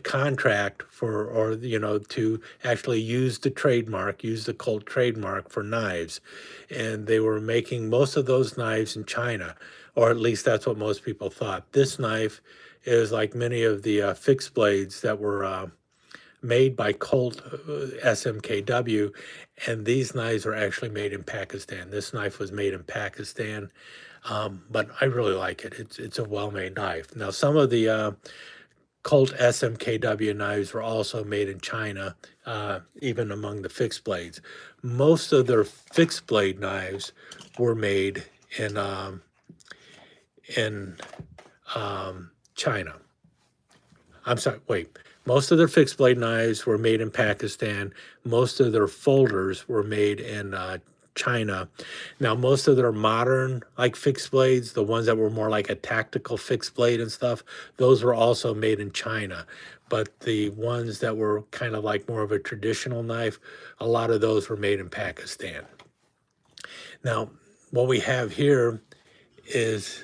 contract for, or to actually use the trademark, use the Colt trademark for knives, and they were making most of those knives in China, or at least that's what most people thought. This knife is like many of the fixed blades that were made by Colt SMKW, and these knives are actually made in Pakistan. This knife was made in Pakistan, but I really like it. It's a well-made knife. Now, some of the Colt SMKW knives were also made in China, even among the fixed blades. Most of their fixed blade knives were made in China. I'm sorry, wait. Most of their fixed blade knives were made in Pakistan. Most of their folders were made in China. Now, most of their modern, like fixed blades, the ones that were more like a tactical fixed blade and stuff, those were also made in China. But the ones that were kind of like more of a traditional knife, a lot of those were made in Pakistan. Now, what we have here is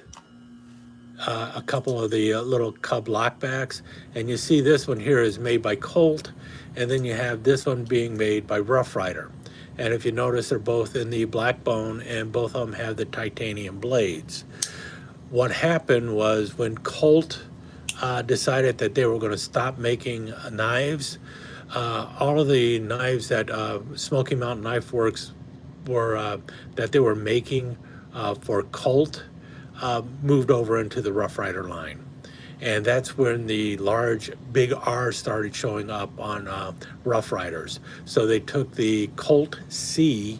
a couple of the little cub lockbacks, and you see this one here is made by Colt, and then you have this one being made by Rough Rider. And if you notice, they're both in the black bone, and both of them have the titanium blades. What happened was when Colt decided that they were going to stop making knives, all of the knives that Smoky Mountain Knife Works were that they were making for Colt moved over into the Rough Rider line. And that's when the large big R started showing up on Rough Riders. So they took the Colt C,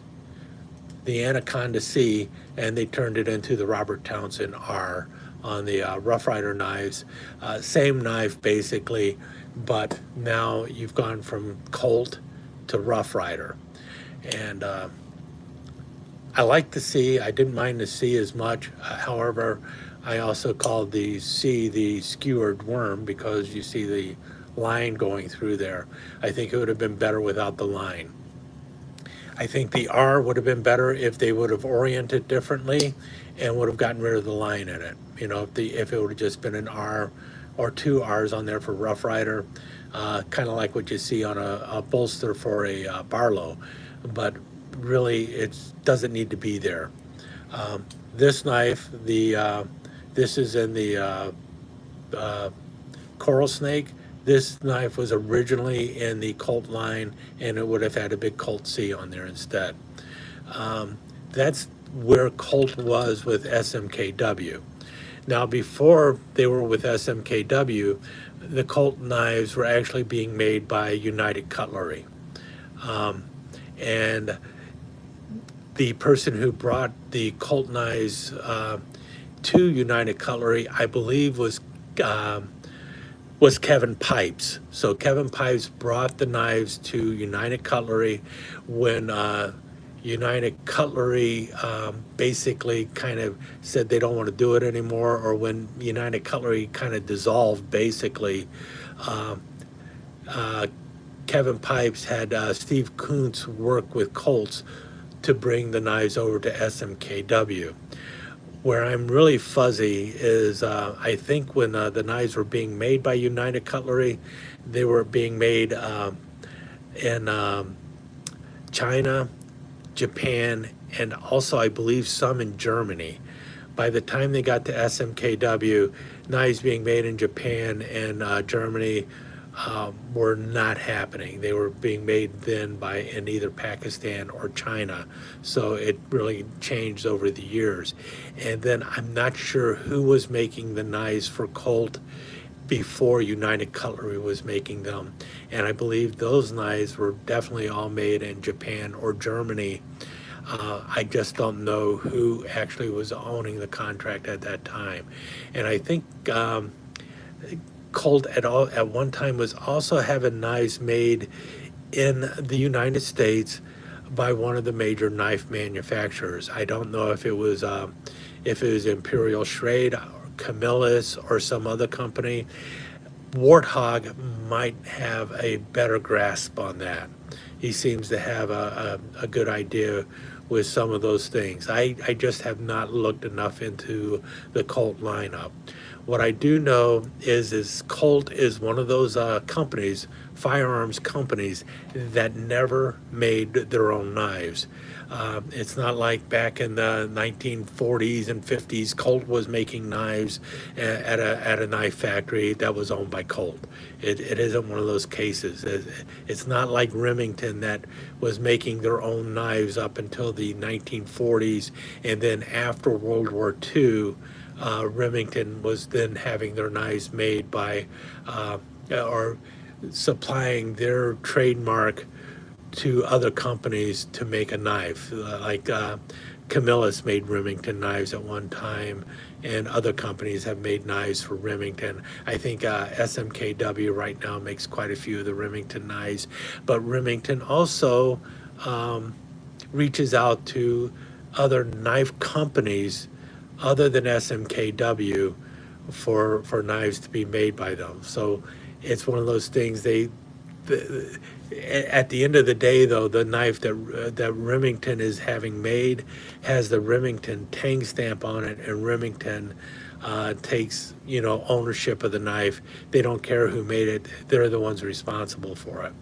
the Anaconda C, and they turned it into the Robert Townsend R on the Rough Rider knives. Same knife basically, but now you've gone from Colt to Rough Rider. And I like the C. I didn't mind the C as much. However, I also called the C the skewered worm because you see the line going through there. I think it would have been better without the line. I think the R would have been better if they would have oriented differently and would have gotten rid of the line in it. If it would have just been an R or two R's on there for Rough Rider, kind of like what you see on a bolster for a Barlow. But really, it doesn't need to be there. This knife, this is in the coral snake. This knife was originally in the Colt line, and it would have had a big Colt C on there instead. That's where Colt was with SMKW. Now, before they were with SMKW, the Colt knives were actually being made by United Cutlery. And the person who brought the Colt knives to United Cutlery, I believe, was Kevin Pipes. So Kevin Pipes brought the knives to United Cutlery when United Cutlery basically kind of said they don't want to do it anymore, or when United Cutlery kind of dissolved basically. Kevin Pipes had Steve Kuntz work with Colts to bring the knives over to SMKW. Where I'm really fuzzy is I think when the knives were being made by United Cutlery, they were being made in China, Japan, and also I believe some in Germany. By the time they got to SMKW, knives being made in Japan and Germany were not happening. They were being made then in either Pakistan or China. So it really changed over the years. And then I'm not sure who was making the knives for Colt before United Cutlery was making them. And I believe those knives were definitely all made in Japan or Germany. I just don't know who actually was owning the contract at that time. And I think Colt at one time was also having knives made in the United States by one of the major knife manufacturers. I don't know if it was Imperial Schrade, Camillus, or some other company. Warthog might have a better grasp on that. He seems to have a good idea with some of those things. I just have not looked enough into the Colt lineup. What I do know is Colt is one of those companies, firearms companies, that never made their own knives. It's not like back in the 1940s and 50s, Colt was making knives at a knife factory that was owned by Colt. It isn't one of those cases. It's not like Remington that was making their own knives up until the 1940s, and then after World War II, Remington was then having their knives made by or supplying their trademark to other companies to make a knife. Like Camillus made Remington knives at one time, and other companies have made knives for Remington. I think SMKW right now makes quite a few of the Remington knives, but Remington also reaches out to other knife companies other than SMKW for knives to be made by them. So it's one of those things. At the end of the day, though, the knife that Remington is having made has the Remington Tang stamp on it, and Remington takes ownership of the knife. They don't care who made it; they're the ones responsible for it.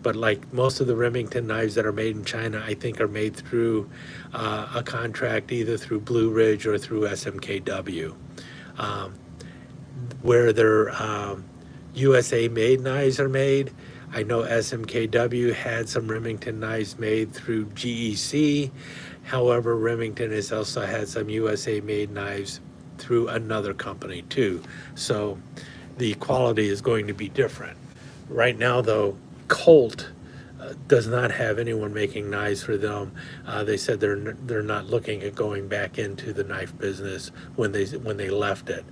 But like most of the Remington knives that are made in China, I think are made through a contract either through Blue Ridge or through SMKW, where their USA-made knives are made. I know SMKW had some Remington knives made through GEC. However, Remington has also had some USA-made knives through another company too. So the quality is going to be different. Right now, though, Colt does not have anyone making knives for them. They said they're not looking at going back into the knife business when they left it.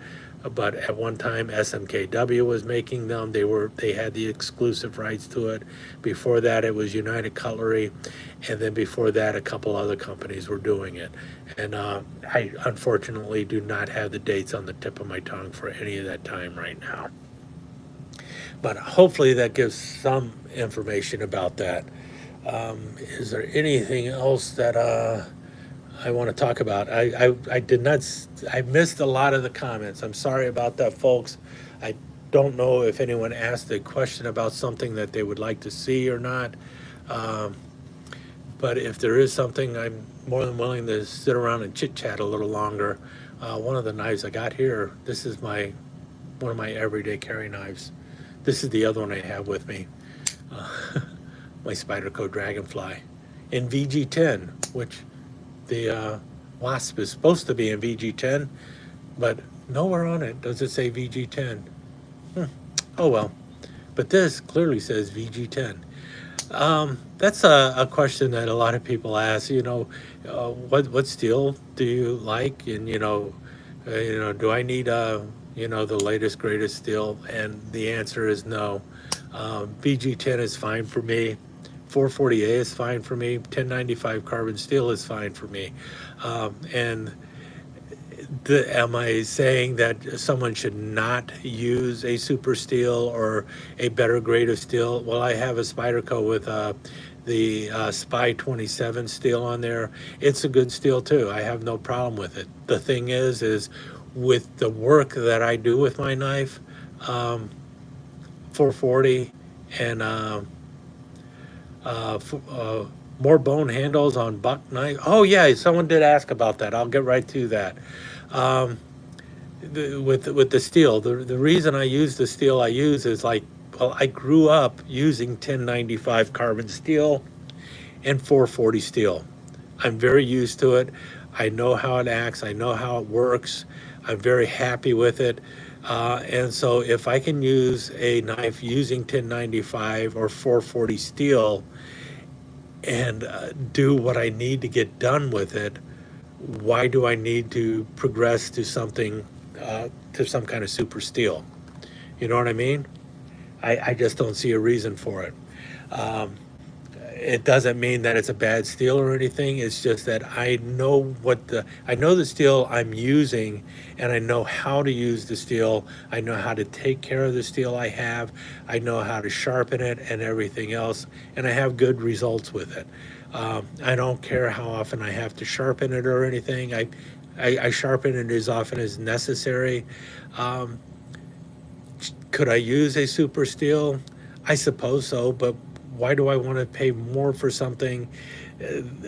But at one time, SMKW was making them. They had the exclusive rights to it. Before that, it was United Cutlery, and then before that, a couple other companies were doing it. And I unfortunately do not have the dates on the tip of my tongue for any of that time right now. But hopefully that gives some information about that. Is there anything else that I want to talk about? I did not. I missed a lot of the comments. I'm sorry about that, folks. I don't know if anyone asked a question about something that they would like to see or not. But if there is something, I'm more than willing to sit around and chit chat a little longer. One of the knives I got here, this is one of my everyday carry knives. This is the other one I have with me, my Spyderco Dragonfly in VG10, which the Wasp is supposed to be in VG10, but nowhere on it does it say VG10. Oh well, but this clearly says VG10. That's a question that a lot of people ask. What steel do you like? And do I need the latest greatest steel? And the answer is no. VG10 is fine for me. 440A is fine for me. 1095 carbon steel is fine for me. And Am I saying that someone should not use a super steel or a better grade of steel? Well, I have a Spyderco with the Spy 27 steel on there. It's a good steel too. I have no problem with it. The thing is with the work that I do with my knife, um, 440 and more bone handles on buck knife. Oh yeah, someone did ask about that. I'll get right to that. Um, with the steel, the reason I use the steel I use is like, well, I grew up using 1095 carbon steel and 440 steel. I'm very used to it. I know how it acts. I know how it works. I'm very happy with it. And so if I can use a knife using 1095 or 440 steel and do what I need to get done with it, why do I need to progress to some kind of super steel? You know what I mean? I just don't see a reason for it. Um, it doesn't mean that it's a bad steel or anything. It's just that I know the steel I'm using, and I know how to use the steel. I know how to take care of the steel I have. I know how to sharpen it and everything else, and I have good results with it. I don't care how often I have to sharpen it or anything. I sharpen it as often as necessary. Um, could I use a super steel? I suppose so, but why do I want to pay more for something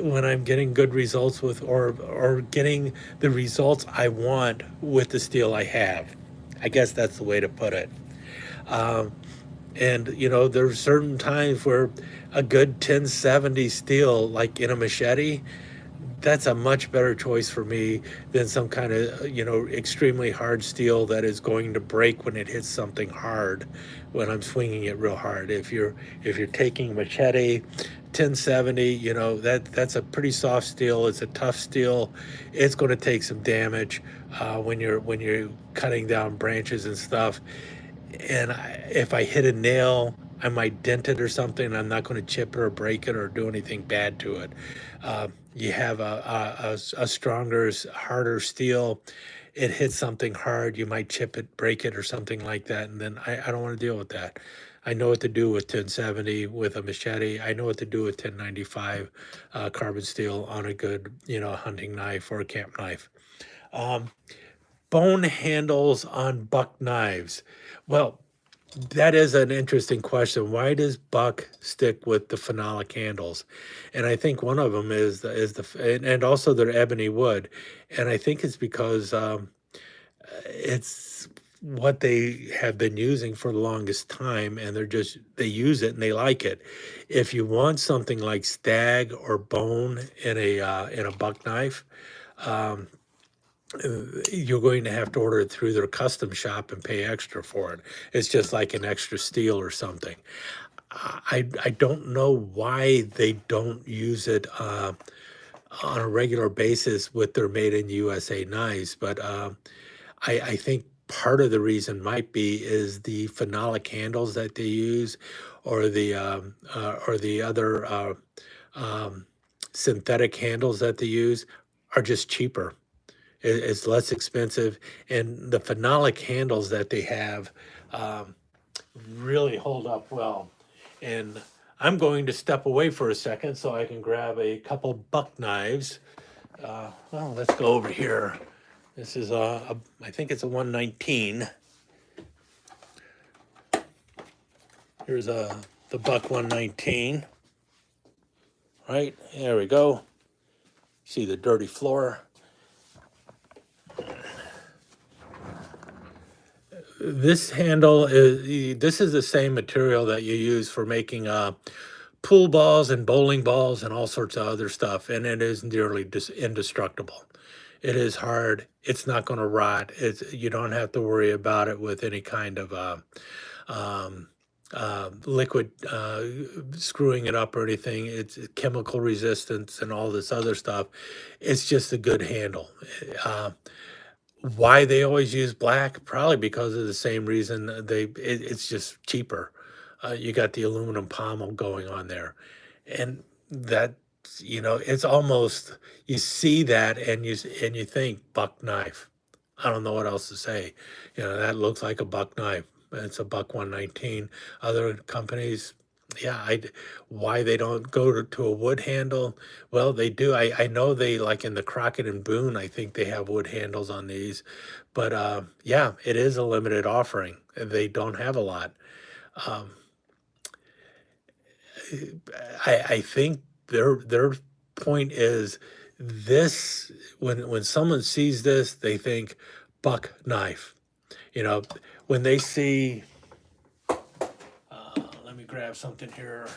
when I'm getting good results with, or getting the results I want with the steel I have? I guess that's the way to put it. Um, and there's certain times where a good 1070 steel, like in a machete, that's a much better choice for me than some kind of extremely hard steel that is going to break when it hits something hard when I'm swinging it real hard. If you're taking machete 1070, that's a pretty soft steel. It's a tough steel. It's going to take some damage when you're cutting down branches and stuff. And if I hit a nail, I might dent it or something. I'm not going to chip it or break it or do anything bad to it. You have a stronger, harder steel. It hits something hard, you might chip it, break it, or something like that. And then I don't want to deal with that. I know what to do with 1070 with a machete. I know what to do with 1095 carbon steel on a good, hunting knife or a camp knife. Um, Bone handles on buck knives. Well, that is an interesting question. Why does buck stick with the phenolic handles? And I think one of them and also they're ebony wood, and I think it's because it's what they have been using for the longest time, and they use it and they like it. If you want something like stag or bone in a buck knife, um, you're going to have to order it through their custom shop and pay extra for it. It's just like an extra steel or something. I don't know why they don't use it on a regular basis with their made in USA knives, but I think part of the reason might be is the phenolic handles that they use, or the other um, synthetic handles that they use are just cheaper. It's less expensive, and the phenolic handles that they have um, really hold up well. And I'm going to step away for a second so I can grab a couple buck knives. Well, let's go over here. This is I think it's a 119. Here's the buck 119. Right, there we go. See the dirty floor. This is the same material that you use for making pool balls and bowling balls and all sorts of other stuff, and it is nearly indestructible. It is hard. It's not going to rot. You don't have to worry about it with any kind of um, liquid screwing it up or anything. It's chemical resistance and all this other stuff. It's just a good handle. Uh, why they always use black? Probably because of the same reason it's just cheaper. You got the aluminum pommel going on there, and that it's almost, you see that and you think buck knife. I don't know what else to say. That looks like a buck knife. It's a buck 119. Other companies, yeah, why they don't go to a wood handle? Well, they do. I know they, like in the Crockett and Boone, I think they have wood handles on these, but yeah, it is a limited offering. They don't have a lot. Um, I think their point is this: when someone sees this, they think buck knife. You know, when they see, let me grab something here.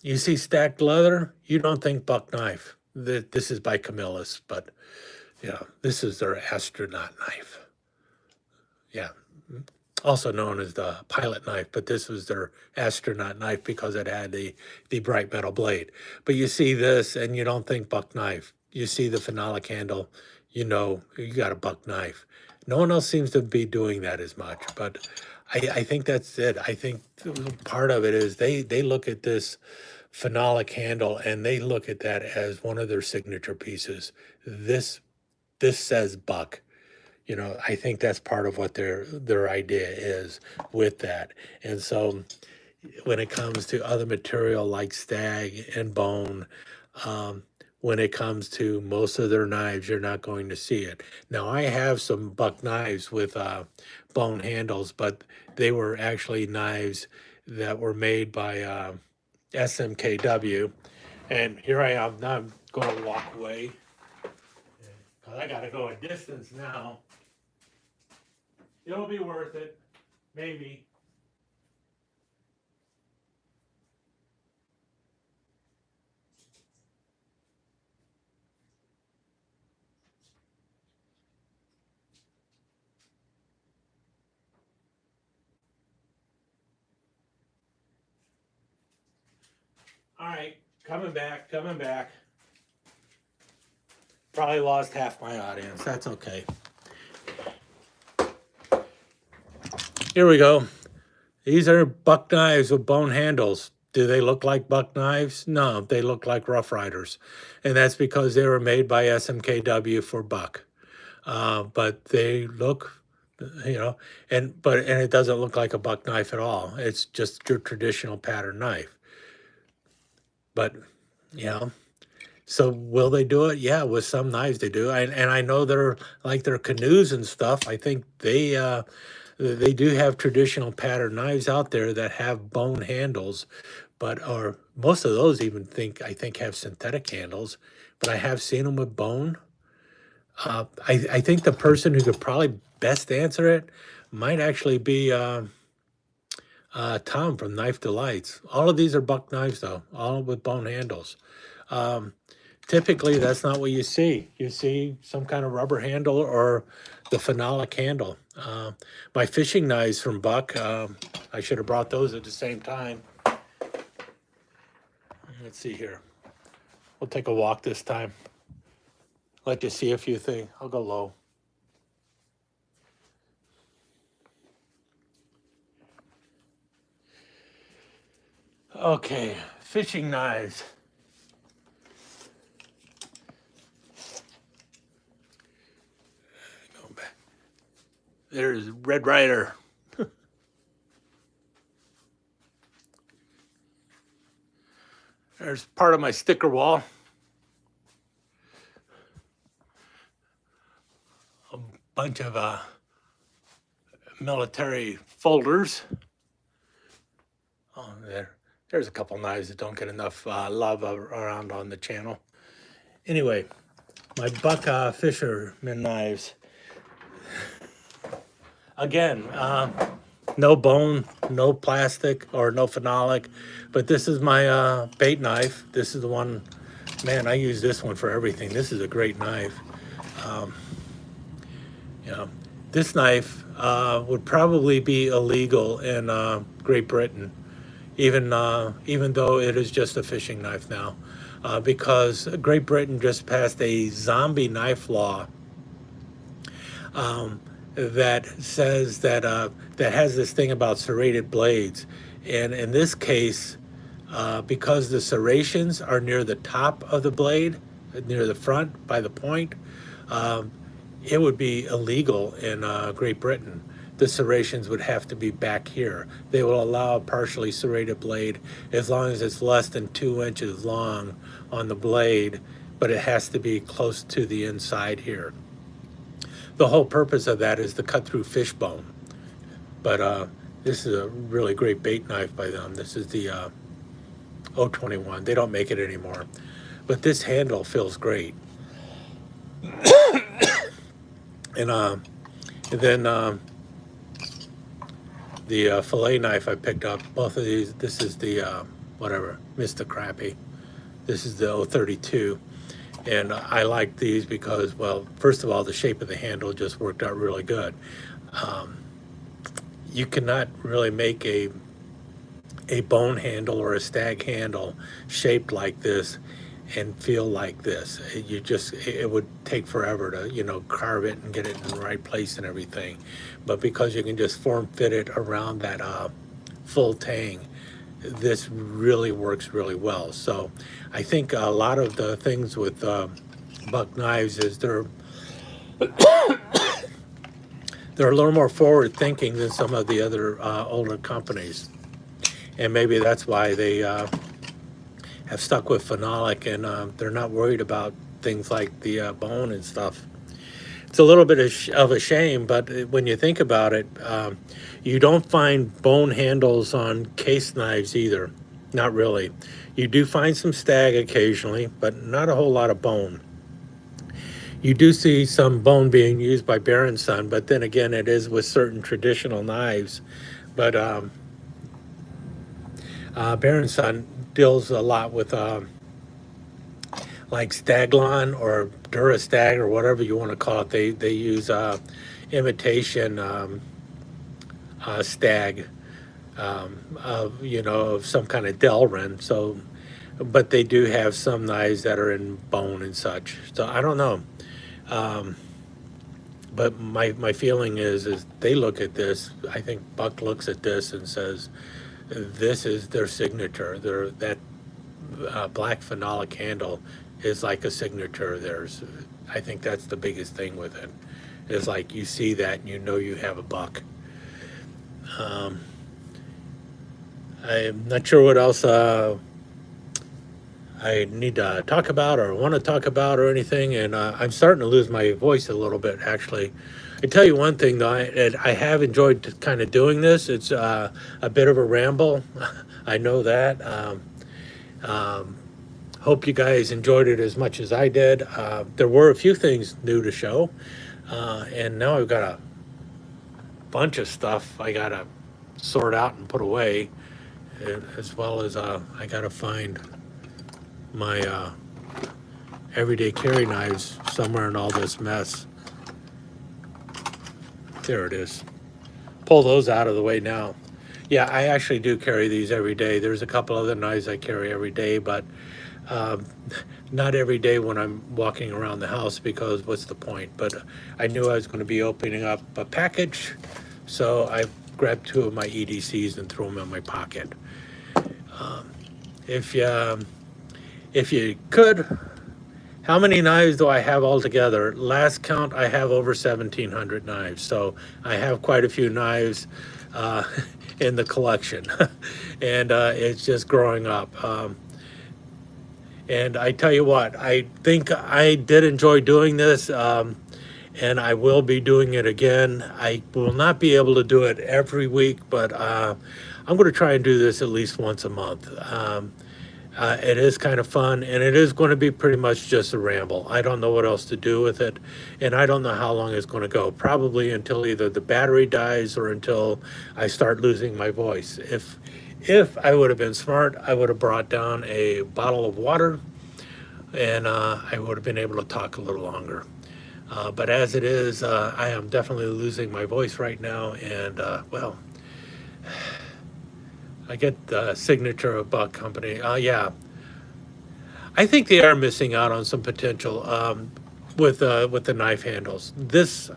You see stacked leather, you don't think buck knife. This is by Camillus, but this is their astronaut knife. Yeah, also known as the pilot knife, but this was their astronaut knife because it had the bright metal blade. But you see this and you don't think buck knife. You see the phenolic handle, you got a buck knife. No one else seems to be doing that as much, but I think that's it. I think part of it is they look at this phenolic handle and they look at that as one of their signature pieces. This says buck. I think that's part of what their idea is with that. And so when it comes to other material like stag and bone, when it comes to most of their knives, you're not going to see it. Now, I have some buck knives with bone handles, but they were actually knives that were made by SMKW. And here I am. Now I'm going to walk away because I got to go a distance now. It'll be worth it, maybe. All right, coming back, coming back. Probably lost half my audience. That's okay. Here we go. These are buck knives with bone handles. Do they look like buck knives? No, they look like Rough Riders. And that's because they were made by SMKW for buck. But they look, and it doesn't look like a buck knife at all. It's just your traditional pattern knife. But, so will they do it? Yeah, with some knives they do. And I know they're like their canoes and stuff. I think they do have traditional pattern knives out there that have bone handles, or most of those I think have synthetic handles, but I have seen them with bone. I think the person who could probably best answer it might actually be Tom from Knife Delights. All of these are buck knives though, all with bone handles. Typically, that's not what you see. You see some kind of rubber handle or the phenolic handle. My fishing knives from Buck, I should have brought those at the same time. Let's see here. We'll take a walk this time. Let you see a few things. I'll go low. Okay, fishing knives. There's Red Ryder. There's part of my sticker wall. A bunch of military folders. Oh, there's a couple knives that don't get enough love around on the channel. Anyway, my buck fisherman knives. Again, no bone, no plastic, or no phenolic, but this is my bait knife. This is the one, man, I use this one for everything. This is a great knife. This knife would probably be illegal in Great Britain, even though it is just a fishing knife now, because Great Britain just passed a zombie knife law that says that has this thing about serrated blades, and in this case, because the serrations are near the top of the blade, near the front by the point, um, it would be illegal in Great Britain. The serrations would have to be back here. They will allow a partially serrated blade as long as it's less than 2 inches long on the blade, but it has to be close to the inside here. The whole purpose of that is to cut through fish bone. But this is a really great bait knife by them. This is the 021. They don't make it anymore. But this handle feels great. And then the fillet knife I picked up, both of these, this is the, whatever, Mr. Crappy. This is the 032. And I like these because, well, first of all, the shape of the handle just worked out really good. You cannot really make a bone handle or a stag handle shaped like this and feel like this. You just, it would take forever to, you know, carve it and get it in the right place and everything. But because you can just form fit it around that full tang, this really works really well. So I think a lot of the things with buck knives is they're a little more forward thinking than some of the other older companies. And maybe that's why they have stuck with phenolic, and they're not worried about things like the bone and stuff. It's a little bit of a shame, but when you think about it, you don't find bone handles on case knives either. Not really. You do find some stag occasionally, but not a whole lot of bone. You do see some bone being used by Baron Son, but then again, it is with certain traditional knives. But Baron Son deals a lot with like Staglon or Durastag or whatever you want to call it. They use imitation stag of, you know, of some kind of Delrin. So, but they do have some knives that are in bone and such. So I don't know. But my feeling is they look at this. I think Buck looks at this and says, this is their signature. That black phenolic handle is like a signature of theirs. I think that's the biggest thing with it. It's like you see that and you know you have a Buck. I'm not sure what else I need to talk about or want to talk about or anything, and I'm starting to lose my voice a little bit, actually. I tell you one thing, though, I have enjoyed kind of doing this. It's a bit of a ramble. I know that. Hope you guys enjoyed it as much as I did. There were a few things new to show, and now I've got a bunch of stuff I got to sort out and put away, as well as I got to find my everyday carry knives somewhere in all this mess. There it is. Pull those out of the way now. Yeah, I actually do carry these every day. There's a couple other knives I carry every day, but not every day when I'm walking around the house, because what's the point? But I knew I was going to be opening up a package, so I grabbed two of my EDCs and threw them in my pocket. If you could, how many knives do I have altogether? Last count, I have over 1,700 knives. So I have quite a few knives in the collection. And it's just growing up. And I tell you what, I think I did enjoy doing this. And I will be doing it again. I will not be able to do it every week, but I'm going to try and do this at least once a month. It is kind of fun, and it is going to be pretty much just a ramble. I don't know what else to do with it, and I don't know how long it's going to go. Probably until either the battery dies or until I start losing my voice. If I would have been smart, I would have brought down a bottle of water, and I would have been able to talk a little longer. But as it is, I am definitely losing my voice right now, and well, I get the signature of Buck Company. Yeah, I think they are missing out on some potential. with the knife handles. This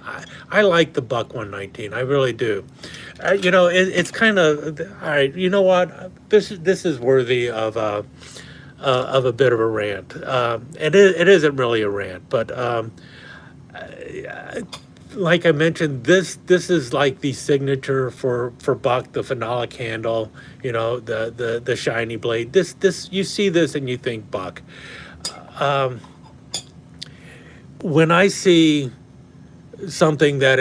I like the Buck 119. I really do. You know, it's kind of all right. You know what? This is worthy of a bit of a rant. It isn't really a rant, but like I mentioned, this is like the signature for Buck, the phenolic handle. You know, the shiny blade. This you see this and you think Buck. Um, when I see something that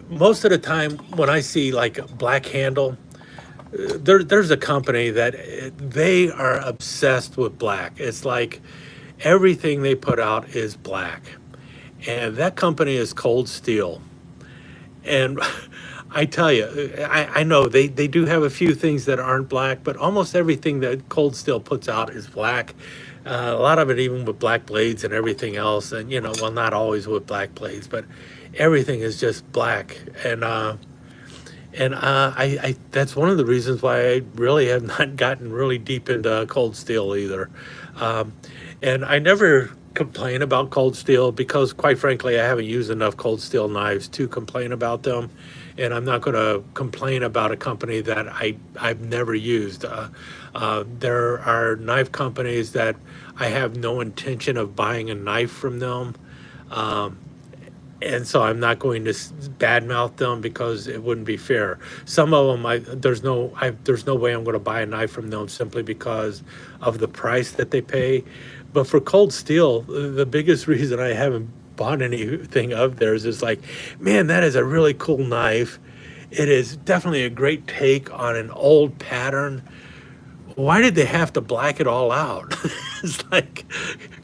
most of the time when I see like a black handle, there's a company that they are obsessed with black. It's like everything they put out is black, and that company is Cold Steel. And I tell you, I know they do have a few things that aren't black, but almost everything that Cold Steel puts out is black. A lot of it even with black blades and everything else, and you know, well, not always with black blades, but everything is just black. And I that's one of the reasons why I really have not gotten really deep into Cold Steel either. Um, and I never complain about Cold Steel because, quite frankly, I haven't used enough Cold Steel knives to complain about them. And I'm not going to complain about a company that I've never used. There are knife companies that I have no intention of buying a knife from them. Um, and so I'm not going to badmouth them because it wouldn't be fair. Some of them, there's no way I'm going to buy a knife from them simply because of the price that they pay. But for Cold Steel, the biggest reason I haven't bought anything of theirs is like, man, that is a really cool knife. It is definitely a great take on an old pattern. Why did they have to black it all out? It's like,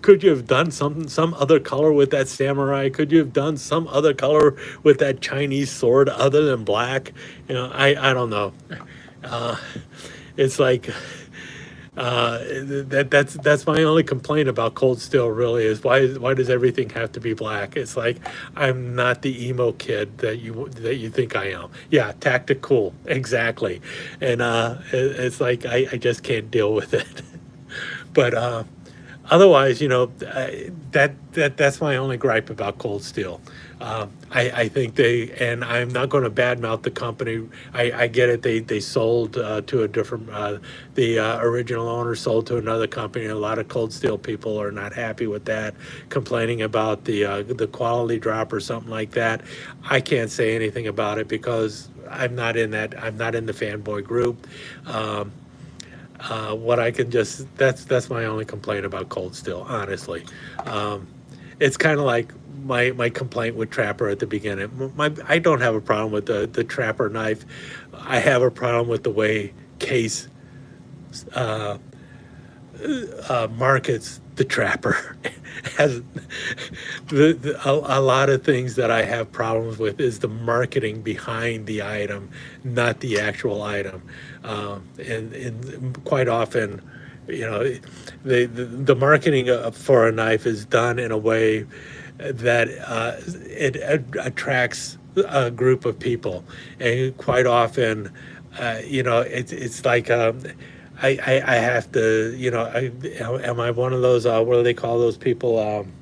could you have done some other color with that samurai? Could you have done some other color with that Chinese sword other than black? You know, I don't know. Uh, it's like that's my only complaint about Cold Steel. Really, is why does everything have to be black? It's like I'm not the emo kid that you think I am. Yeah, tactical, exactly. And it's like I just can't deal with it. But otherwise, you know, that's my only gripe about Cold Steel. I think and I'm not going to badmouth the company. I get it. They sold to a different, the original owner sold to another company. A lot of Cold Steel people are not happy with that, complaining about the quality drop or something like that. I can't say anything about it because I'm not in that. I'm not in the fanboy group. What I can just that's my only complaint about Cold Steel, honestly. It's kind of like my complaint with Trapper at the beginning. I don't have a problem with the Trapper knife. I have a problem with the way Case uh, markets the Trapper. Has a lot of things that I have problems with is the marketing behind the item, not the actual item. And quite often, you know, the marketing for a knife is done in a way that it attracts a group of people, and quite often, you know, it's like. I have to, you know, am I one of those, what do they call those people? Am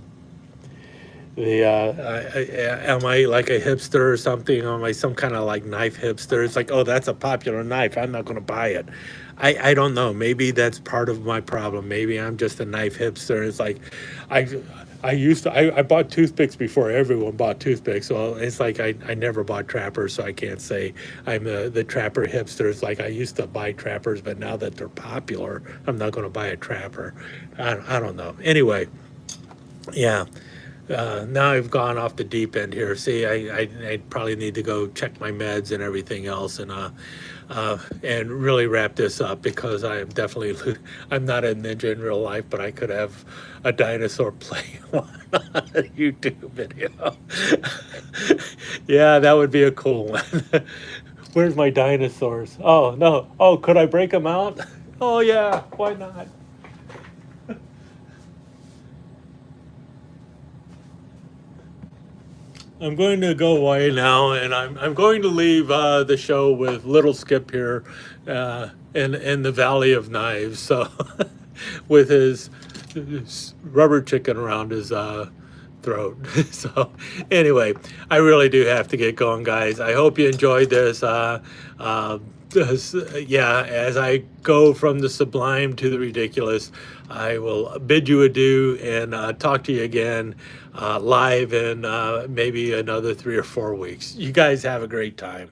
I like a hipster or something? Am I some kind of like knife hipster? It's like, oh, that's a popular knife, I'm not going to buy it. I don't know. Maybe that's part of my problem. Maybe I'm just a knife hipster. It's like, I I bought toothpicks before everyone bought toothpicks. Well, it's like I never bought trappers, so I can't say I'm the trapper hipster. It's like I used to buy trappers, but now that they're popular, I'm not going to buy a trapper. I don't know. Anyway, yeah. Now I've gone off the deep end here. See, I probably need to go check my meds and everything else, and really wrap this up because I am definitely I'm not a ninja in real life, but I could have a dinosaur play one on a YouTube video. Yeah, that would be a cool one. Where's my dinosaurs? Oh no! Oh, could I break them out? Oh yeah, why not? I'm going to go away now, and I'm going to leave the show with Little Skip here, in the Valley of Knives. So, with his rubber chicken around his throat. So anyway, I really do have to get going, guys. I hope you enjoyed this. Yeah, as I go from the sublime to the ridiculous, I will bid you adieu and talk to you again live in maybe another 3 or 4 weeks. You guys have a great time.